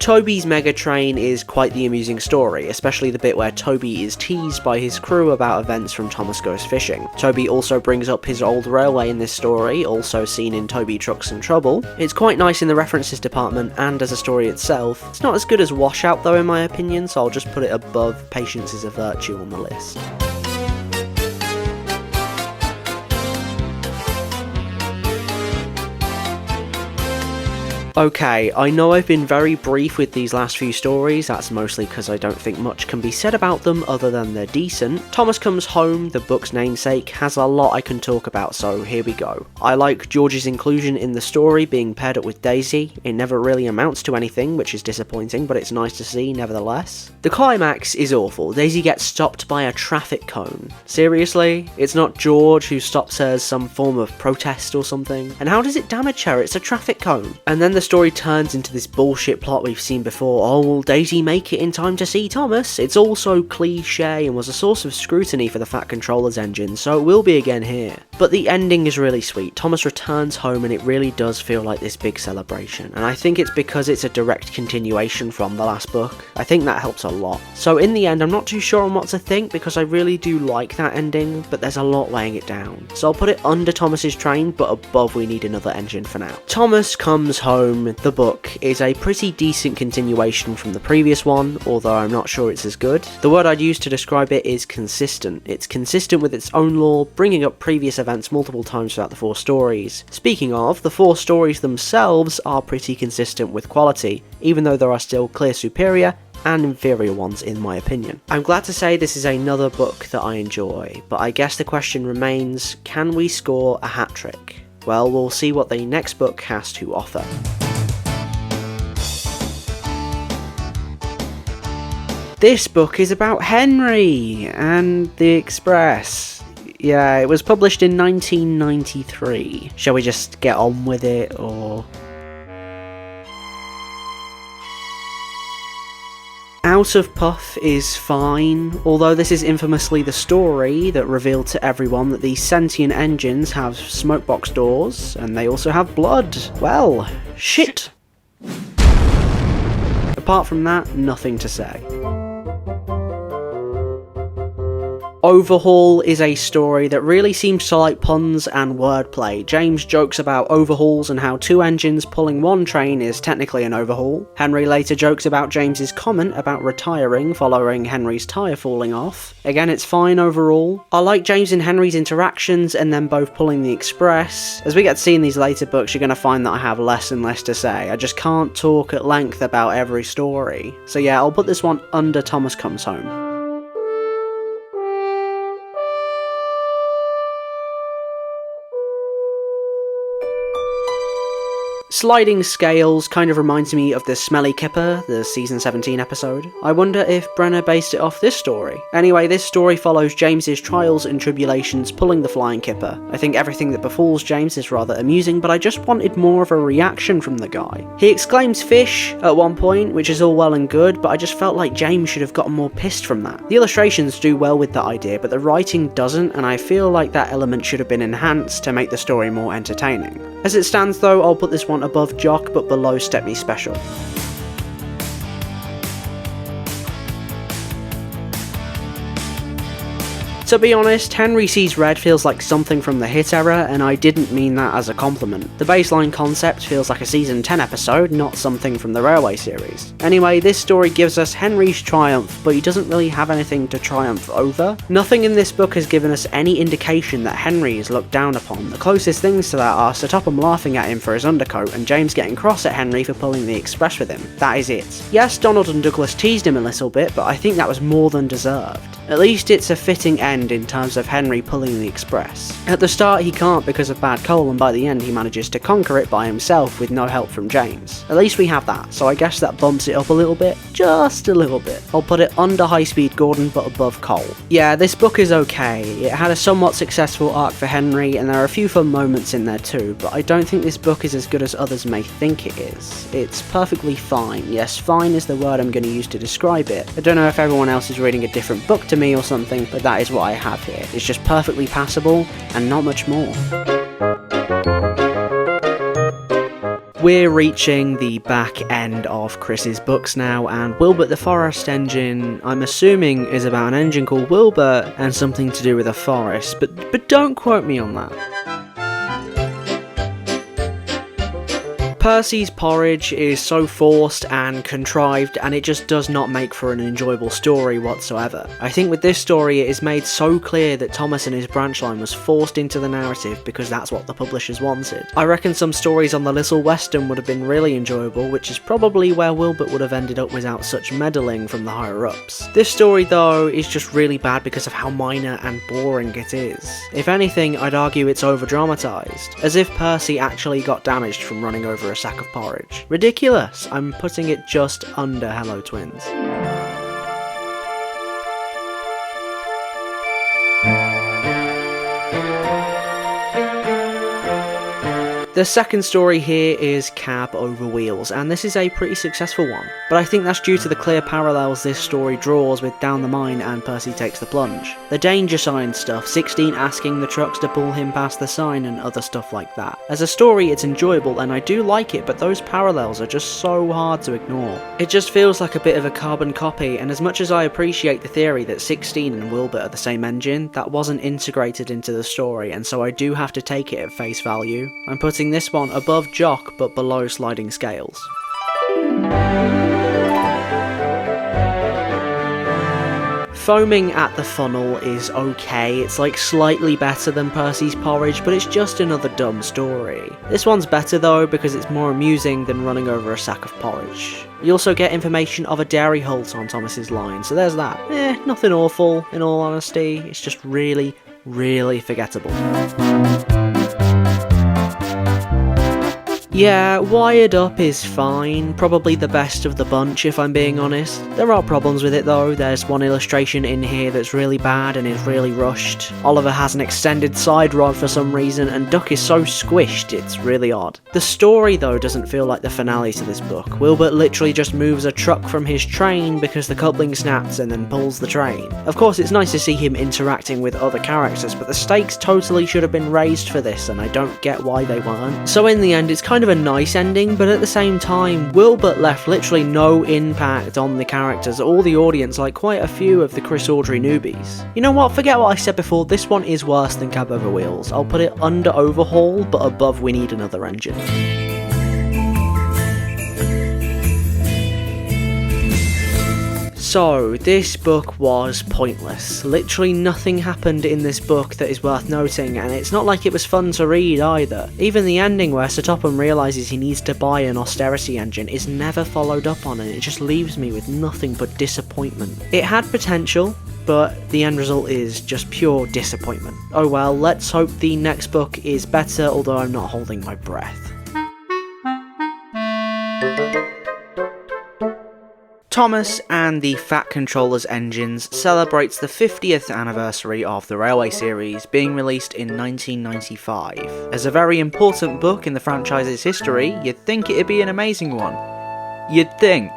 Toby's Mega Train is quite the amusing story, especially the bit where Toby is teased by his crew about events from Thomas Goes Fishing. Toby also brings up his old railway in this story, also seen in Toby Trucks and Trouble. It's quite nice in the references department and as a story itself. It's not as good as Washout though in my opinion, so I'll just put it above Patience is a Virtue on the list. Okay, I know I've been very brief with these last few stories, that's mostly because I don't think much can be said about them other than they're decent. Thomas Comes Home, the book's namesake, has a lot I can talk about, so here we go. I like George's inclusion in the story being paired up with Daisy. It never really amounts to anything, which is disappointing, but it's nice to see nevertheless. The climax is awful. Daisy gets stopped by a traffic cone. Seriously? It's not George who stops her as some form of protest or something? And how does it damage her? It's a traffic cone. And then the story turns into this bullshit plot we've seen before, oh will Daisy make it in time to see Thomas? It's also cliche and was a source of scrutiny for the Fat Controller's engine, so it will be again here. But the ending is really sweet. Thomas returns home and it really does feel like this big celebration, and I think it's because it's a direct continuation from the last book. I think that helps a lot. So in the end, I'm not too sure on what to think because I really do like that ending, but there's a lot weighing it down. So I'll put it under Thomas's train, but above We Need Another Engine for now. Thomas Comes Home, the book, is a pretty decent continuation from the previous one, although I'm not sure it's as good. The word I'd use to describe it is consistent. It's consistent with its own lore, bringing up previous events multiple times throughout the 4 stories. Speaking of, the 4 stories themselves are pretty consistent with quality, even though there are still clear superior and inferior ones in my opinion. I'm glad to say this is another book that I enjoy, but I guess the question remains, can we score a hat trick? Well, we'll see what the next book has to offer. This book is about Henry and the Express. Yeah, it was published in 1993. Shall we just get on with it, or...? Out of Puff is fine, although this is infamously the story that revealed to everyone that these sentient engines have smokebox doors, and they also have blood. Well, shit. Apart from that, nothing to say. Overhaul is a story that really seems to like puns and wordplay. James jokes about overhauls and how 2 engines pulling 1 train is technically an overhaul. Henry later jokes about James's comment about retiring following Henry's tyre falling off. Again, it's fine overall. I like James and Henry's interactions and them both pulling the Express. As we get to see in these later books, you're going to find that I have less and less to say. I just can't talk at length about every story. So yeah, I'll put this one under Thomas Comes Home. Sliding Scales kind of reminds me of the Smelly Kipper, the season 17 episode. I wonder if Brenner based it off this story. Anyway, this story follows James's trials and tribulations pulling the Flying Kipper. I think everything that befalls James is rather amusing, but I just wanted more of a reaction from the guy. He exclaims fish at one point, which is all well and good, but I just felt like James should have gotten more pissed from that. The illustrations do well with that idea, but the writing doesn't, and I feel like that element should have been enhanced to make the story more entertaining. As it stands though, I'll put this one above Jock but below Stepney Special. To be honest, Henry Sees Red feels like something from the hit era, and I didn't mean that as a compliment. The baseline concept feels like a season 10 episode, not something from the Railway series. Anyway, this story gives us Henry's triumph, but he doesn't really have anything to triumph over. Nothing in this book has given us any indication that Henry is looked down upon. The closest things to that are Sir Topham laughing at him for his undercoat, and James getting cross at Henry for pulling the Express with him. That is it. Yes, Donald and Douglas teased him a little bit, but I think that was more than deserved. At least it's a fitting end in terms of Henry pulling the Express. At the start he can't because of bad coal, and by the end he manages to conquer it by himself with no help from James. At least we have that, so I guess that bumps it up a little bit. Just a little bit. I'll put it under High Speed Gordon but above Cole. Yeah, this book is okay. It had a somewhat successful arc for Henry, and there are a few fun moments in there too, but I don't think this book is as good as others may think it is. It's perfectly fine. Yes, fine is the word I'm going to use to describe it. I don't know if everyone else is reading a different book to me or something, but that is what I have here. It's just perfectly passable and not much more. We're reaching the back end of Chris's books now, and Wilbert the Forest Engine, I'm assuming, is about an engine called Wilbert and something to do with a forest, but don't quote me on that. Percy's porridge is so forced and contrived, and it just does not make for an enjoyable story whatsoever. I think with this story it is made so clear that Thomas and his branch line was forced into the narrative because that's what the publishers wanted. I reckon some stories on the Little Western would have been really enjoyable, which is probably where Wilbert would have ended up without such meddling from the higher ups. This story though is just really bad because of how minor and boring it is. If anything, I'd argue it's over dramatised, as if Percy actually got damaged from running over a sack of porridge. Ridiculous! I'm putting it just under Hello Twins. The second story here is Cab Over Wheels, and this is a pretty successful one, but I think that's due to the clear parallels this story draws with Down the Mine and Percy Takes the Plunge. The danger sign stuff, 16 asking the trucks to pull him past the sign and other stuff like that. As a story it's enjoyable and I do like it, but those parallels are just so hard to ignore. It just feels like a bit of a carbon copy, and as much as I appreciate the theory that 16 and Wilbert are the same engine, that wasn't integrated into the story, and so I do have to take it at face value. I'm putting this one above Jock but below Sliding Scales. Foaming at the Funnel is okay, it's like slightly better than Percy's Porridge, but it's just another dumb story. This one's better though because it's more amusing than running over a sack of porridge. You also get information of a dairy halt on Thomas's line, so there's that. Nothing awful in all honesty, it's just really, really forgettable. Yeah, Wired Up is fine, probably the best of the bunch if I'm being honest. There are problems with it though. There's one illustration in here that's really bad and is really rushed. Oliver has an extended side rod for some reason, and Duck is so squished, it's really odd. The story though doesn't feel like the finale to this book. Wilbert literally just moves a truck from his train because the coupling snaps and then pulls the train. Of course it's nice to see him interacting with other characters, but the stakes totally should have been raised for this and I don't get why they weren't. So in the end it's kind of a nice ending, but at the same time, Wilbert left literally no impact on the characters or the audience like quite a few of the Chris Awdry newbies. You know what, forget what I said before, this one is worse than Cab Over Wheels. I'll put it under Overhaul, but above We Need Another Engine. So, this book was pointless. Literally nothing happened in this book that is worth noting, and it's not like it was fun to read either. Even the ending where Sir Topham realises he needs to buy an austerity engine is never followed up on, and it just leaves me with nothing but disappointment. It had potential, but the end result is just pure disappointment. Oh well, let's hope the next book is better, although I'm not holding my breath. Thomas and the Fat Controller's Engines celebrates the 50th anniversary of the Railway series, being released in 1995. As a very important book in the franchise's history, you'd think it'd be an amazing one. You'd think.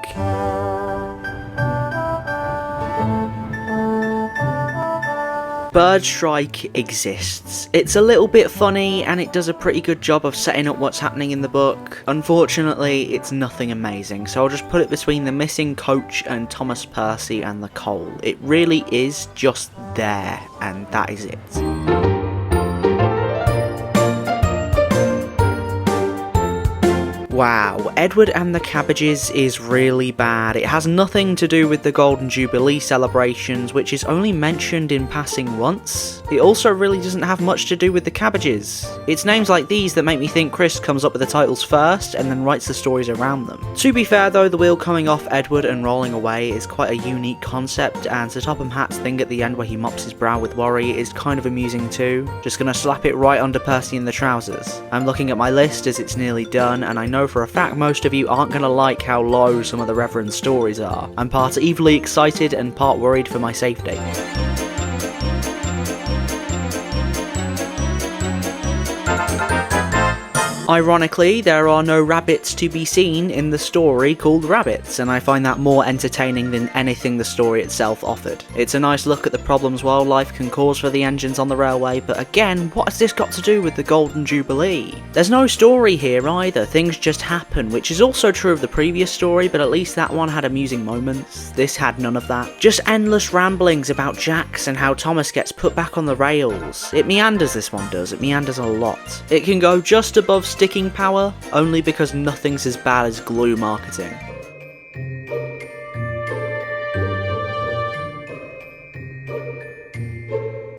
Bird Strike exists. It's a little bit funny and it does a pretty good job of setting up what's happening in the book. Unfortunately, it's nothing amazing, so I'll just put it between the missing coach and Thomas Percy and the coal. It really is just there, and that is it. Wow, Edward and the Cabbages is really bad. It has nothing to do with the Golden Jubilee celebrations, which is only mentioned in passing once. It also really doesn't have much to do with the Cabbages. It's names like these that make me think Chris comes up with the titles first and then writes the stories around them. To be fair though, the wheel coming off Edward and rolling away is quite a unique concept, and Sir Topham Hatt's thing at the end where he mops his brow with worry is kind of amusing too. Just gonna slap it right under Percy in the trousers. I'm looking at my list as it's nearly done, and I know for a fact most of you aren't going to like how low some of the Reverend's stories are. I'm part evilly excited and part worried for my safety. Ironically, there are no rabbits to be seen in the story called Rabbits, and I find that more entertaining than anything the story itself offered. It's a nice look at the problems wildlife can cause for the engines on the railway, but again, what has this got to do with the Golden Jubilee? There's no story here either, things just happen, which is also true of the previous story, but at least that one had amusing moments. This had none of that. Just endless ramblings about Jax and how Thomas gets put back on the rails. It meanders, this one does, it meanders a lot. It can go just above sticking power, only because nothing's as bad as glue marketing.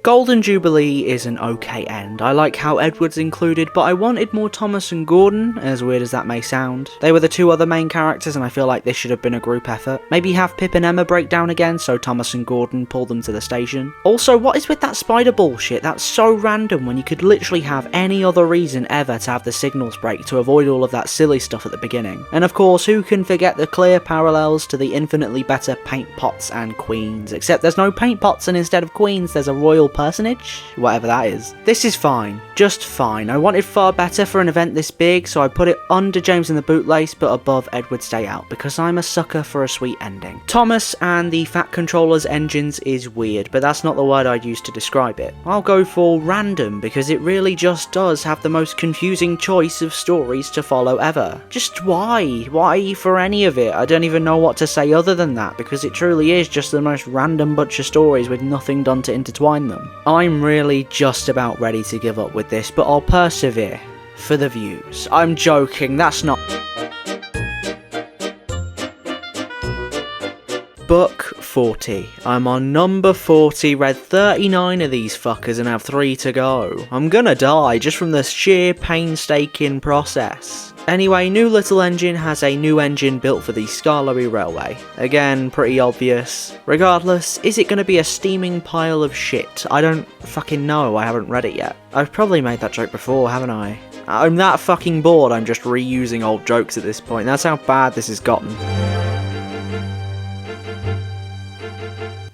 Golden Jubilee is an okay end. I like how Edward's included, but I wanted more Thomas and Gordon, as weird as that may sound. They were the two other main characters and I feel like this should have been a group effort. Maybe have Pip and Emma break down again so Thomas and Gordon pull them to the station. Also, what is with that spider bullshit? That's so random when you could literally have any other reason ever to have the signals break to avoid all of that silly stuff at the beginning. And of course, who can forget the clear parallels to the infinitely better Paint Pots and Queens? Except there's no Paint Pots and instead of Queens there's a royal personage, whatever that is. This is fine, just fine. I wanted far better for an event this big, so I put it under James and the Bootlace but above Edward's Day Out, because I'm a sucker for a sweet ending. Thomas and the Fat Controller's engines is weird, but that's not the word I'd use to describe it. I'll go for random, because it really just does have the most confusing choice of stories to follow ever. Just why? Why for any of it? I don't even know what to say other than that, because it truly is just the most random bunch of stories with nothing done to intertwine them. I'm really just about ready to give up with this, but I'll persevere. For the views. I'm joking, that's not... Book 40. I'm on number 40, read 39 of these fuckers and have 3 to go. I'm gonna die just from the sheer painstaking process. Anyway, New Little Engine has a new engine built for the Skarloey Railway. Again, pretty obvious. Regardless, is it gonna be a steaming pile of shit? I don't fucking know, I haven't read it yet. I've probably made that joke before, haven't I? I'm that fucking bored I'm just reusing old jokes at this point. That's how bad this has gotten.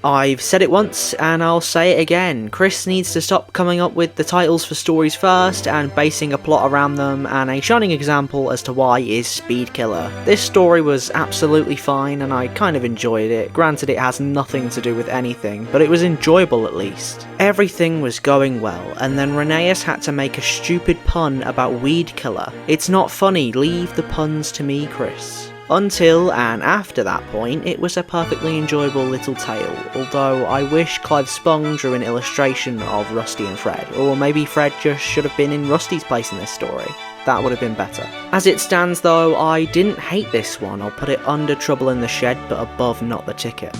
I've said it once, and I'll say it again. Chris needs to stop coming up with the titles for stories first, and basing a plot around them, and a shining example as to why is Speed Killer. This story was absolutely fine, and I kind of enjoyed it. Granted, it has nothing to do with anything, but it was enjoyable at least. Everything was going well, and then Rheneas had to make a stupid pun about Weed Killer. It's not funny, leave the puns to me, Chris. Until and after that point, it was a perfectly enjoyable little tale, although I wish Clive Spong drew an illustration of Rusty and Fred, or maybe Fred just should have been in Rusty's place in this story. That would have been better. As it stands though, I didn't hate this one. I'll put it under Trouble in the Shed, but above Not the Ticket.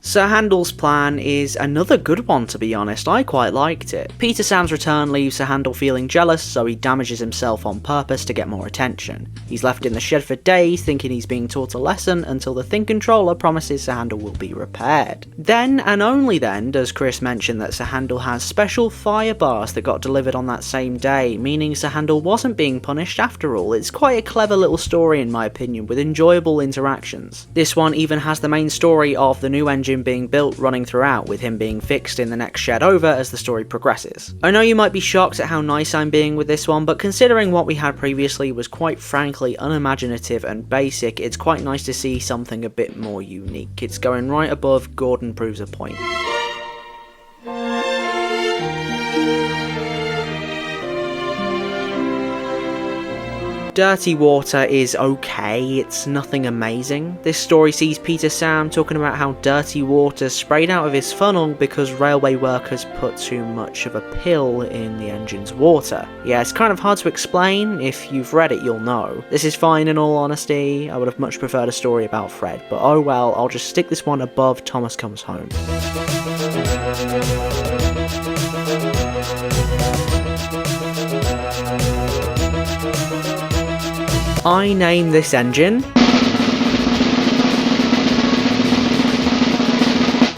Sir Handel's plan is another good one, to be honest. I quite liked it. Peter Sam's return leaves Sir Handel feeling jealous, so he damages himself on purpose to get more attention. He's left in the shed for days thinking he's being taught a lesson until the Thing Controller promises Sir Handel will be repaired. Then and only then does Chris mention that Sir Handel has special fire bars that got delivered on that same day, meaning Sir Handel wasn't being punished after all. It's quite a clever little story in my opinion, with enjoyable interactions. This one even has the main story of the new engine being built running throughout, with him being fixed in the next shed over as the story progresses. I know you might be shocked at how nice I'm being with this one, but considering what we had previously was quite frankly unimaginative and basic, it's quite nice to see something a bit more unique. It's going right above Gordon Proves a Point. Dirty Water is okay, it's nothing amazing. This story sees Peter Sam talking about how dirty water sprayed out of his funnel because railway workers put too much of a pill in the engine's water. Yeah, it's kind of hard to explain. If you've read it, you'll know. This is fine in all honesty. I would have much preferred a story about Fred, but oh well, I'll just stick this one above Thomas Comes Home. I name this engine.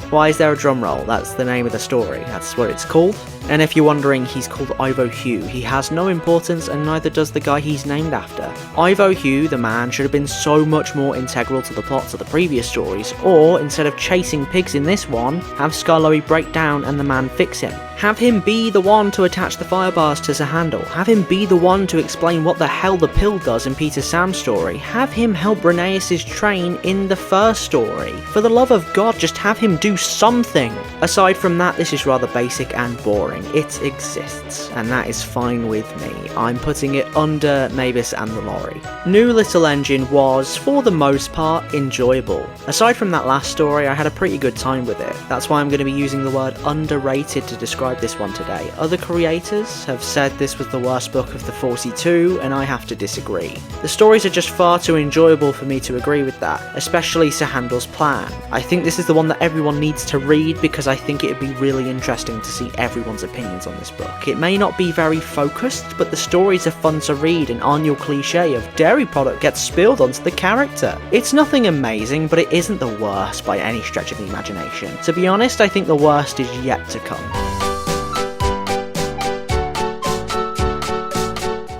Why is there a drum roll? That's the name of the story. That's what it's called. And if you're wondering, he's called Ivo Hugh. He has no importance, and neither does the guy he's named after. Ivo Hugh, the man, should have been so much more integral to the plots of the previous stories, or, instead of chasing pigs in this one, have Skarloey break down and the man fix him. Have him be the one to attach the fire bars to Sir Handel. Have him be the one to explain what the hell the pill does in Peter Sam's story. Have him help Rheneas' train in the first story. For the love of God, just have him do something. Aside from that, this is rather basic and boring. It exists, and that is fine with me. I'm putting it under Mavis and the Lorry. New Little Engine was, for the most part, enjoyable. Aside from that last story, I had a pretty good time with it. That's why I'm going to be using the word underrated to describe this one today. Other creators have said this was the worst book of the 42, and I have to disagree. The stories are just far too enjoyable for me to agree with that, especially Sir Handel's plan. I think this is the one that everyone needs to read because I think it would be really interesting to see everyone's opinions on this book. It may not be very focused, but the stories are fun to read and aren't your cliche of dairy product gets spilled onto the character. It's nothing amazing, but it isn't the worst by any stretch of the imagination. To be honest, I think the worst is yet to come.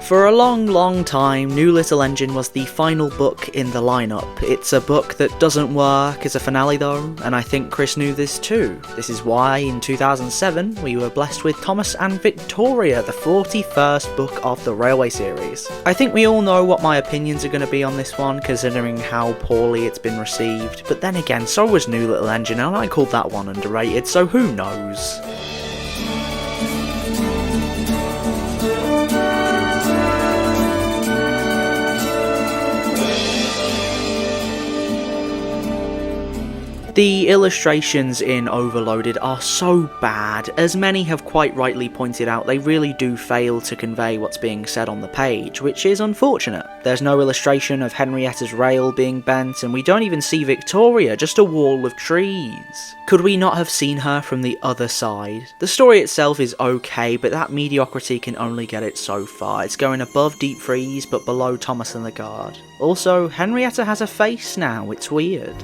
For a long time, New Little Engine was the final book in the lineup. It's a book that doesn't work as a finale though, and I think Chris knew this too. This is why in 2007 we were blessed with Thomas and Victoria, the 41st book of the Railway series. I think we all know what my opinions are going to be on this one, considering how poorly it's been received, but then again, so was New Little Engine, and I called that one underrated, so who knows? The illustrations in Overloaded are so bad. As many have quite rightly pointed out, they really do fail to convey what's being said on the page, which is unfortunate. There's no illustration of Henrietta's rail being bent, and we don't even see Victoria, just a wall of trees. Could we not have seen her from the other side? The story itself is okay, but that mediocrity can only get it so far. It's going above Deep Freeze, but below Thomas and the Guard. Also, Henrietta has a face now, it's weird.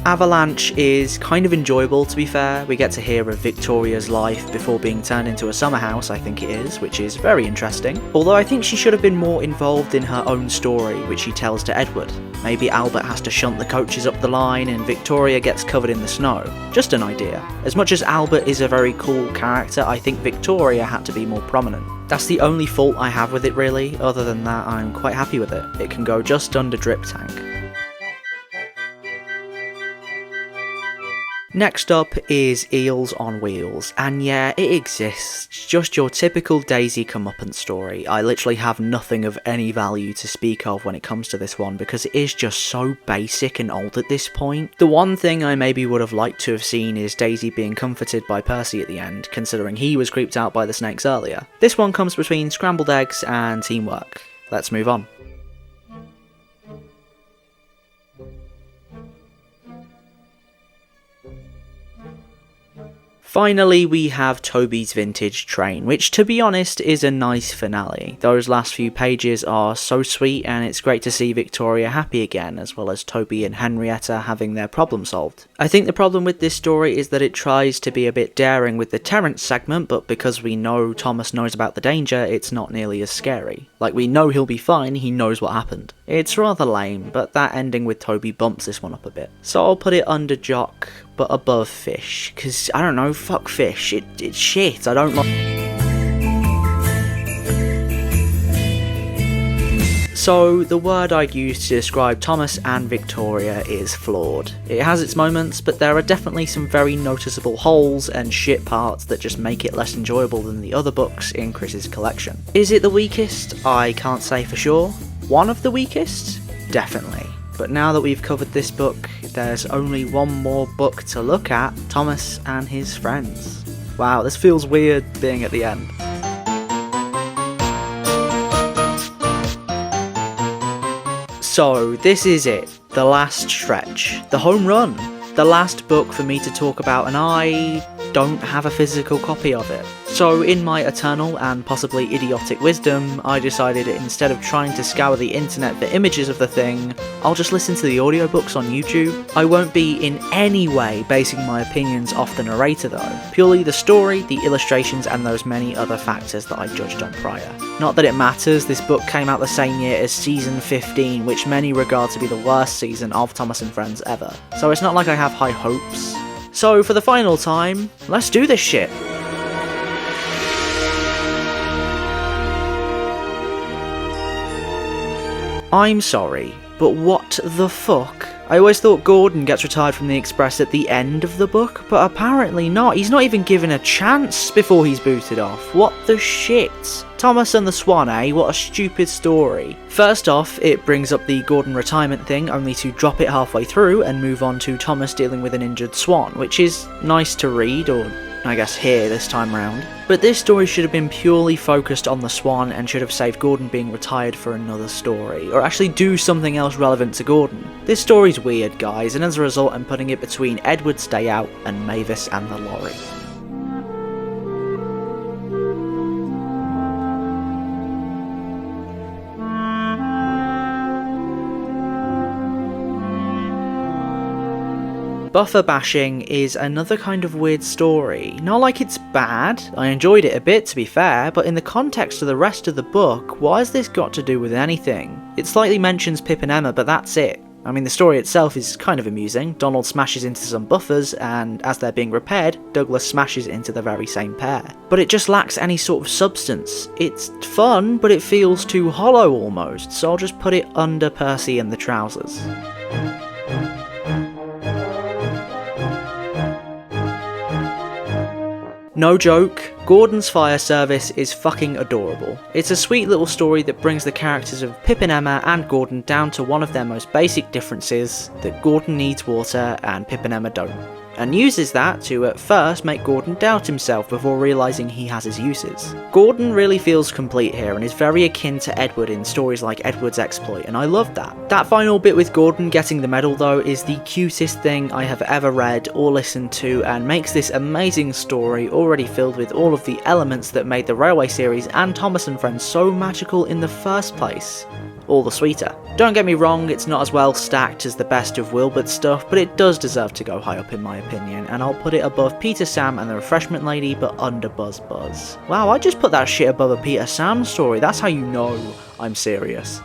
Avalanche is kind of enjoyable, to be fair. We get to hear of Victoria's life before being turned into a summer house, I think it is, which is very interesting. Although I think she should have been more involved in her own story, which she tells to Edward. Maybe Albert has to shunt the coaches up the line and Victoria gets covered in the snow. Just an idea. As much as Albert is a very cool character, I think Victoria had to be more prominent. That's the only fault I have with it really. Other than that, I'm quite happy with it. It can go just under Drip Tank. Next up is Eels on Wheels, and yeah, it exists, just your typical Daisy comeuppance story. I literally have nothing of any value to speak of when it comes to this one because it is just so basic and old at this point. The one thing I maybe would have liked to have seen is Daisy being comforted by Percy at the end, considering he was creeped out by the snakes earlier. This one comes between scrambled eggs and teamwork. Let's move on. Finally, we have Toby's Vintage Train, which to be honest is a nice finale. Those last few pages are so sweet and it's great to see Victoria happy again, as well as Toby and Henrietta having their problem solved. I think the problem with this story is that it tries to be a bit daring with the Terence segment, but because we know Thomas knows about the danger, it's not nearly as scary. Like, we know he'll be fine, he knows what happened. It's rather lame, but that ending with Toby bumps this one up a bit. So I'll put it under Jock, but above Fish, because, I don't know, fuck Fish, it's shit, I don't like... So, the word I'd use to describe Thomas and Victoria is flawed. It has its moments, but there are definitely some very noticeable holes and shit parts that just make it less enjoyable than the other books in Chris's collection. Is it the weakest? I can't say for sure. One of the weakest? Definitely. But now that we've covered this book, there's only one more book to look at, Thomas and His Friends. Wow, this feels weird being at the end. So, this is it. The last stretch. The home run. The last book for me to talk about, and I don't have a physical copy of it. So in my eternal and possibly idiotic wisdom, I decided instead of trying to scour the internet for images of the thing, I'll just listen to the audiobooks on YouTube. I won't be in any way basing my opinions off the narrator though, purely the story, the illustrations and those many other factors that I judged on prior. Not that it matters, this book came out the same year as season 15, which many regard to be the worst season of Thomas and Friends ever, so it's not like I have high hopes. So for the final time, let's do this shit! I'm sorry, but what the fuck? I always thought Gordon gets retired from the Express at the end of the book, but apparently not. He's not even given a chance before he's booted off. What the shit? Thomas and the Swan, eh? What a stupid story. First off, it brings up the Gordon retirement thing, only to drop it halfway through and move on to Thomas dealing with an injured Swan, which is nice to read, or I guess hear this time round. But this story should have been purely focused on the Swan and should have saved Gordon being retired for another story, or actually do something else relevant to Gordon. This story's weird, guys, and as a result I'm putting it between Edward's Day Out and Mavis and the Lorry. Buffer bashing is another kind of weird story. Not like it's bad, I enjoyed it a bit to be fair, but in the context of the rest of the book, what has this got to do with anything? It slightly mentions Pip and Emma, but that's it. I mean, the story itself is kind of amusing. Donald smashes into some buffers, and as they're being repaired, Douglas smashes into the very same pair. But it just lacks any sort of substance. It's fun, but it feels too hollow almost, so I'll just put it under Percy and the Trousers. No joke, Gordon's fire service is fucking adorable. It's a sweet little story that brings the characters of Pip and Emma and Gordon down to one of their most basic differences, that Gordon needs water and Pip and Emma don't, and uses that to at first make Gordon doubt himself before realising he has his uses. Gordon really feels complete here and is very akin to Edward in stories like Edward's Exploit, and I love that. That final bit with Gordon getting the medal though is the cutest thing I have ever read or listened to, and makes this amazing story, already filled with all of the elements that made the Railway series and Thomas and Friends so magical in the first place, all the sweeter. Don't get me wrong, it's not as well stacked as the best of Wilbert's stuff, but it does deserve to go high up in my opinion, and I'll put it above Peter Sam and the Refreshment Lady, but under Buzz Buzz. Wow, I just put that shit above a Peter Sam story, that's how you know I'm serious.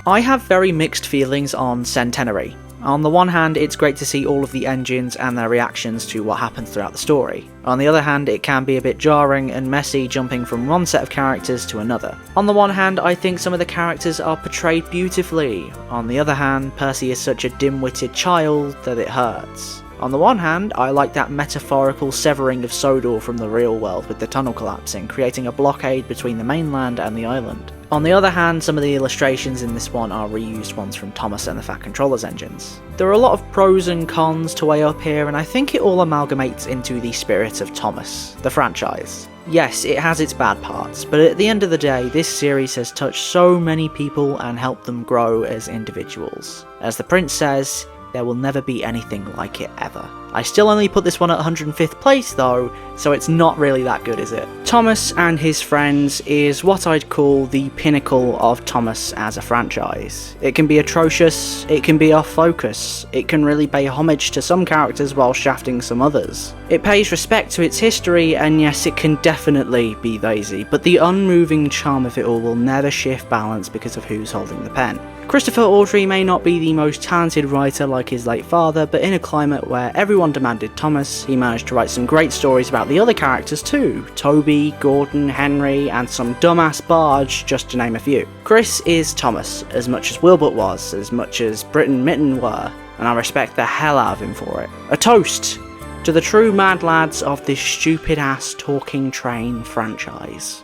I have very mixed feelings on Centenary. On the one hand, it's great to see all of the engines and their reactions to what happens throughout the story. On the other hand, it can be a bit jarring and messy jumping from one set of characters to another. On the one hand, I think some of the characters are portrayed beautifully. On the other hand, Percy is such a dim-witted child that it hurts. On the one hand, I like that metaphorical severing of Sodor from the real world with the tunnel collapsing, creating a blockade between the mainland and the island. On the other hand, some of the illustrations in this one are reused ones from Thomas and the Fat Controllers engines. There are a lot of pros and cons to weigh up here, and I think it all amalgamates into the spirit of Thomas, the franchise. Yes, it has its bad parts, but at the end of the day, this series has touched so many people and helped them grow as individuals. As the Prince says, there will never be anything like it ever. I still only put this one at 105th place though, so it's not really that good, is it? Thomas and His Friends is what I'd call the pinnacle of Thomas as a franchise. It can be atrocious, it can be off focus, it can really pay homage to some characters while shafting some others. It pays respect to its history, and yes, it can definitely be lazy, but the unmoving charm of it all will never shift balance because of who's holding the pen. Christopher Awdry may not be the most talented writer like his late father, but in a climate where everyone demanded Thomas, he managed to write some great stories about the other characters too. Toby, Gordon, Henry, and some dumbass barge, just to name a few. Chris is Thomas, as much as Wilbert was, as much as Brit and Mitten were, and I respect the hell out of him for it. A toast to the true mad lads of this stupid ass talking train franchise.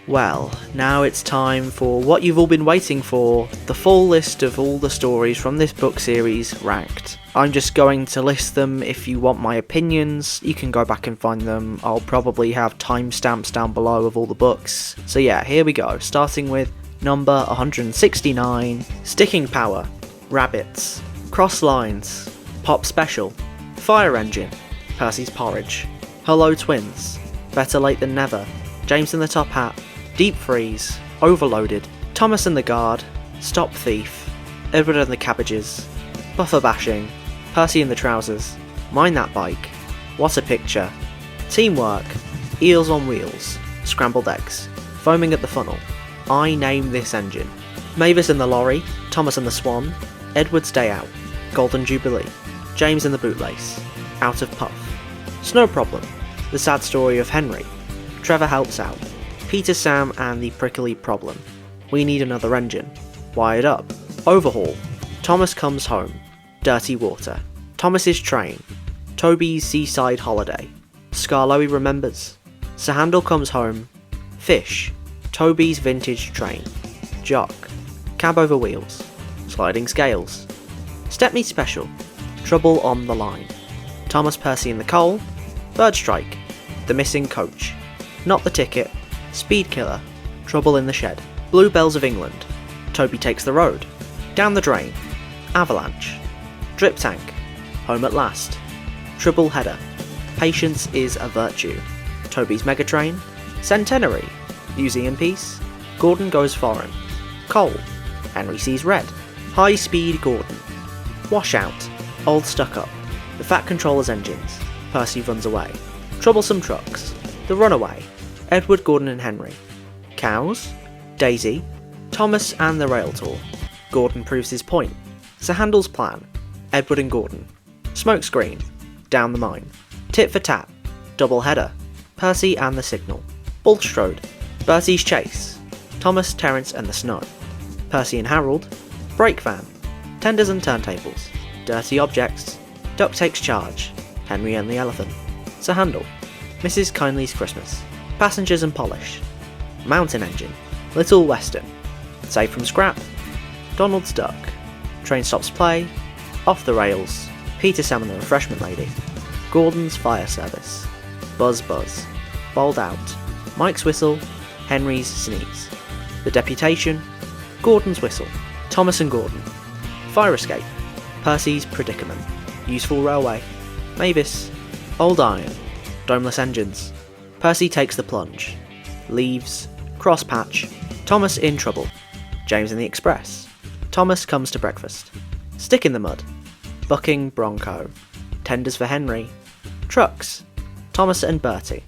Well, now it's time for what you've all been waiting for, the full list of all the stories from this book series ranked. I'm just going to list them. If you want my opinions, you can go back and find them. I'll probably have timestamps down below of all the books. So yeah, here we go, starting with number 169, Sticking Power, Rabbits, Cross Lines, Pop Special, Fire Engine, Percy's Porridge, Hello Twins, Better Late Than Never, James and the Top Hat, Deep Freeze, Overloaded, Thomas and the Guard, Stop Thief, Edward and the Cabbages, Buffer Bashing, Percy and the Trousers, Mind That Bike, What a Picture, Teamwork, Eels on Wheels, Scrambled Eggs, Foaming at the Funnel, I Name This Engine, Mavis and the Lorry, Thomas and the Swan, Edward's Day Out, Golden Jubilee, James and the Bootlace, Out of Puff, Snow Problem, The Sad Story of Henry, Trevor Helps Out, Peter Sam and the Prickly Problem, We Need Another Engine, Wired Up, Overhaul, Thomas Comes Home, Dirty Water, Thomas's Train, Toby's Seaside Holiday, Skarloey Remembers, Sir Handel Comes Home, Fish, Toby's Vintage Train, Jock, Cab Over Wheels, Sliding Scales, Stepney Special, Trouble on the Line, Thomas Percy and the Coal, Bird Strike, The Missing Coach, Not the Ticket, Speed Killer, Trouble in the Shed, Bluebells of England, Toby Takes the Road, Down the Drain, Avalanche, Drip Tank, Home at Last, Triple Header, Patience is a Virtue, Toby's Megatrain, Centenary, Museum Piece, Gordon Goes Foreign, Coal, Henry Sees Red, High Speed Gordon, Washout, Old Stuck Up, The Fat Controller's Engines, Percy Runs Away, Troublesome Trucks, The Runaway, Edward, Gordon and Henry, Cows, Daisy, Thomas and the Rail Tour, Gordon Proves His Point, Sir Handel's Plan, Edward and Gordon, Smokescreen, Down the Mine, Tit for Tat, Double Header, Percy and the Signal, Bulstrode, Bertie's Chase, Thomas, Terence and the Snow, Percy and Harold, Brake Van, Tenders and Turntables, Dirty Objects, Duck Takes Charge, Henry and the Elephant, Sir Handel, Mrs. Kindly's Christmas, Passengers and Polish, Mountain Engine, Little Western, Save from Scrap, Donald's Duck, Train Stops Play, Off the Rails, Peter Sam and the Refreshment Lady, Gordon's Fire Service, Buzz Buzz, Bowled Out, Mike's Whistle, Henry's Sneeze, The Deputation, Gordon's Whistle, Thomas and Gordon, Fire Escape, Percy's Predicament, Useful Railway, Mavis, Old Iron, Domeless Engines, Percy Takes the Plunge, Leaves, Crosspatch, Thomas in Trouble, James and the Express, Thomas Comes to Breakfast, Stick in the Mud, Bucking Bronco, Tenders for Henry, Trucks, Thomas and Bertie,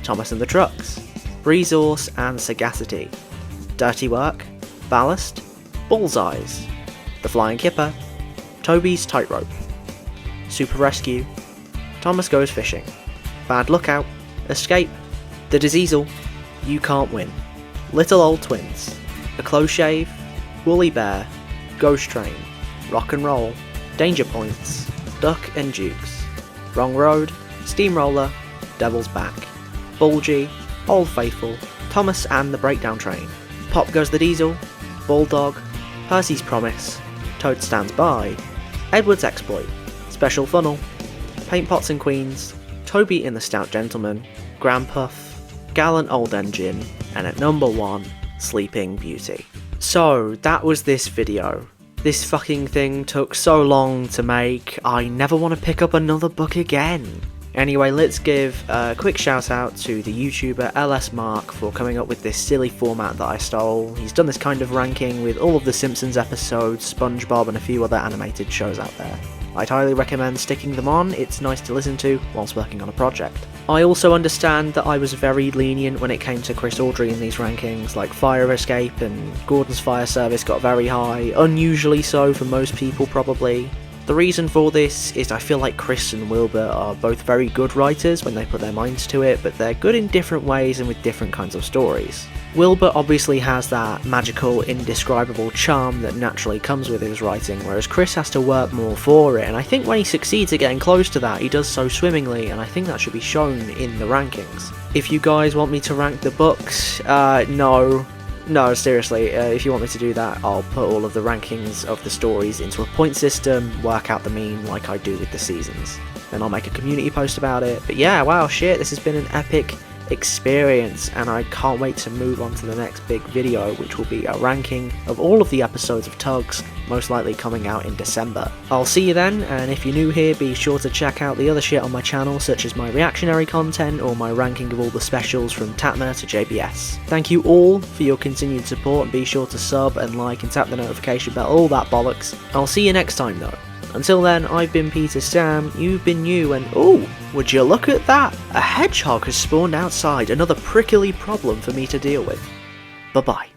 Thomas and the Trucks, Resource and Sagacity, Dirty Work, Ballast, Bullseyes, The Flying Kipper, Toby's Tightrope, Super Rescue, Thomas Goes Fishing, Bad Lookout, Escape, The Diseasel, You Can't Win, Little Old Twins, A Close Shave, Woolly Bear, Ghost Train, Rock and Roll, Danger Points, Duck and Dukes, Wrong Road, Steamroller, Devil's Back, Bulgy, Old Faithful, Thomas and the Breakdown Train, Pop Goes the Diesel, Bulldog, Percy's Promise, Toad Stands By, Edward's Exploit, Special Funnel, Paint Pots and Queens, Toby in the Stout Gentleman, Grandpuff, Gallant Old Engine, and at number 1, Sleeping Beauty. So, that was this video. This fucking thing took so long to make, I never want to pick up another book again. Anyway, let's give a quick shout out to the YouTuber LS Mark for coming up with this silly format that I stole. He's done this kind of ranking with all of the Simpsons episodes, SpongeBob and a few other animated shows out there. I'd highly recommend sticking them on, it's nice to listen to whilst working on a project. I also understand that I was very lenient when it came to Chris Audrey in these rankings, like Fire Escape and Gordon's Fire Service got very high, unusually so for most people probably. The reason for this is I feel like Chris and Wilbert are both very good writers when they put their minds to it, but they're good in different ways and with different kinds of stories. Wilbert obviously has that magical, indescribable charm that naturally comes with his writing, whereas Chris has to work more for it, and I think when he succeeds at getting close to that, he does so swimmingly, and I think that should be shown in the rankings. If you guys want me to rank the books, no, seriously, if you want me to do that, I'll put all of the rankings of the stories into a point system, work out the mean like I do with the seasons. Then I'll make a community post about it. But yeah, wow, shit, this has been an epic experience, and I can't wait to move on to the next big video, which will be a ranking of all of the episodes of Tugs, most likely coming out in December. I'll see you then, and if you're new here, be sure to check out the other shit on my channel, such as my reactionary content or my ranking of all the specials from Tatner to JBS. Thank you all for your continued support, and be sure to sub and like and tap the notification bell, all that bollocks. I'll see you next time though. Until then, I've been Peter Sam, you've been you, and ooh, would you look at that? A hedgehog has spawned outside, another prickly problem for me to deal with. Bye bye.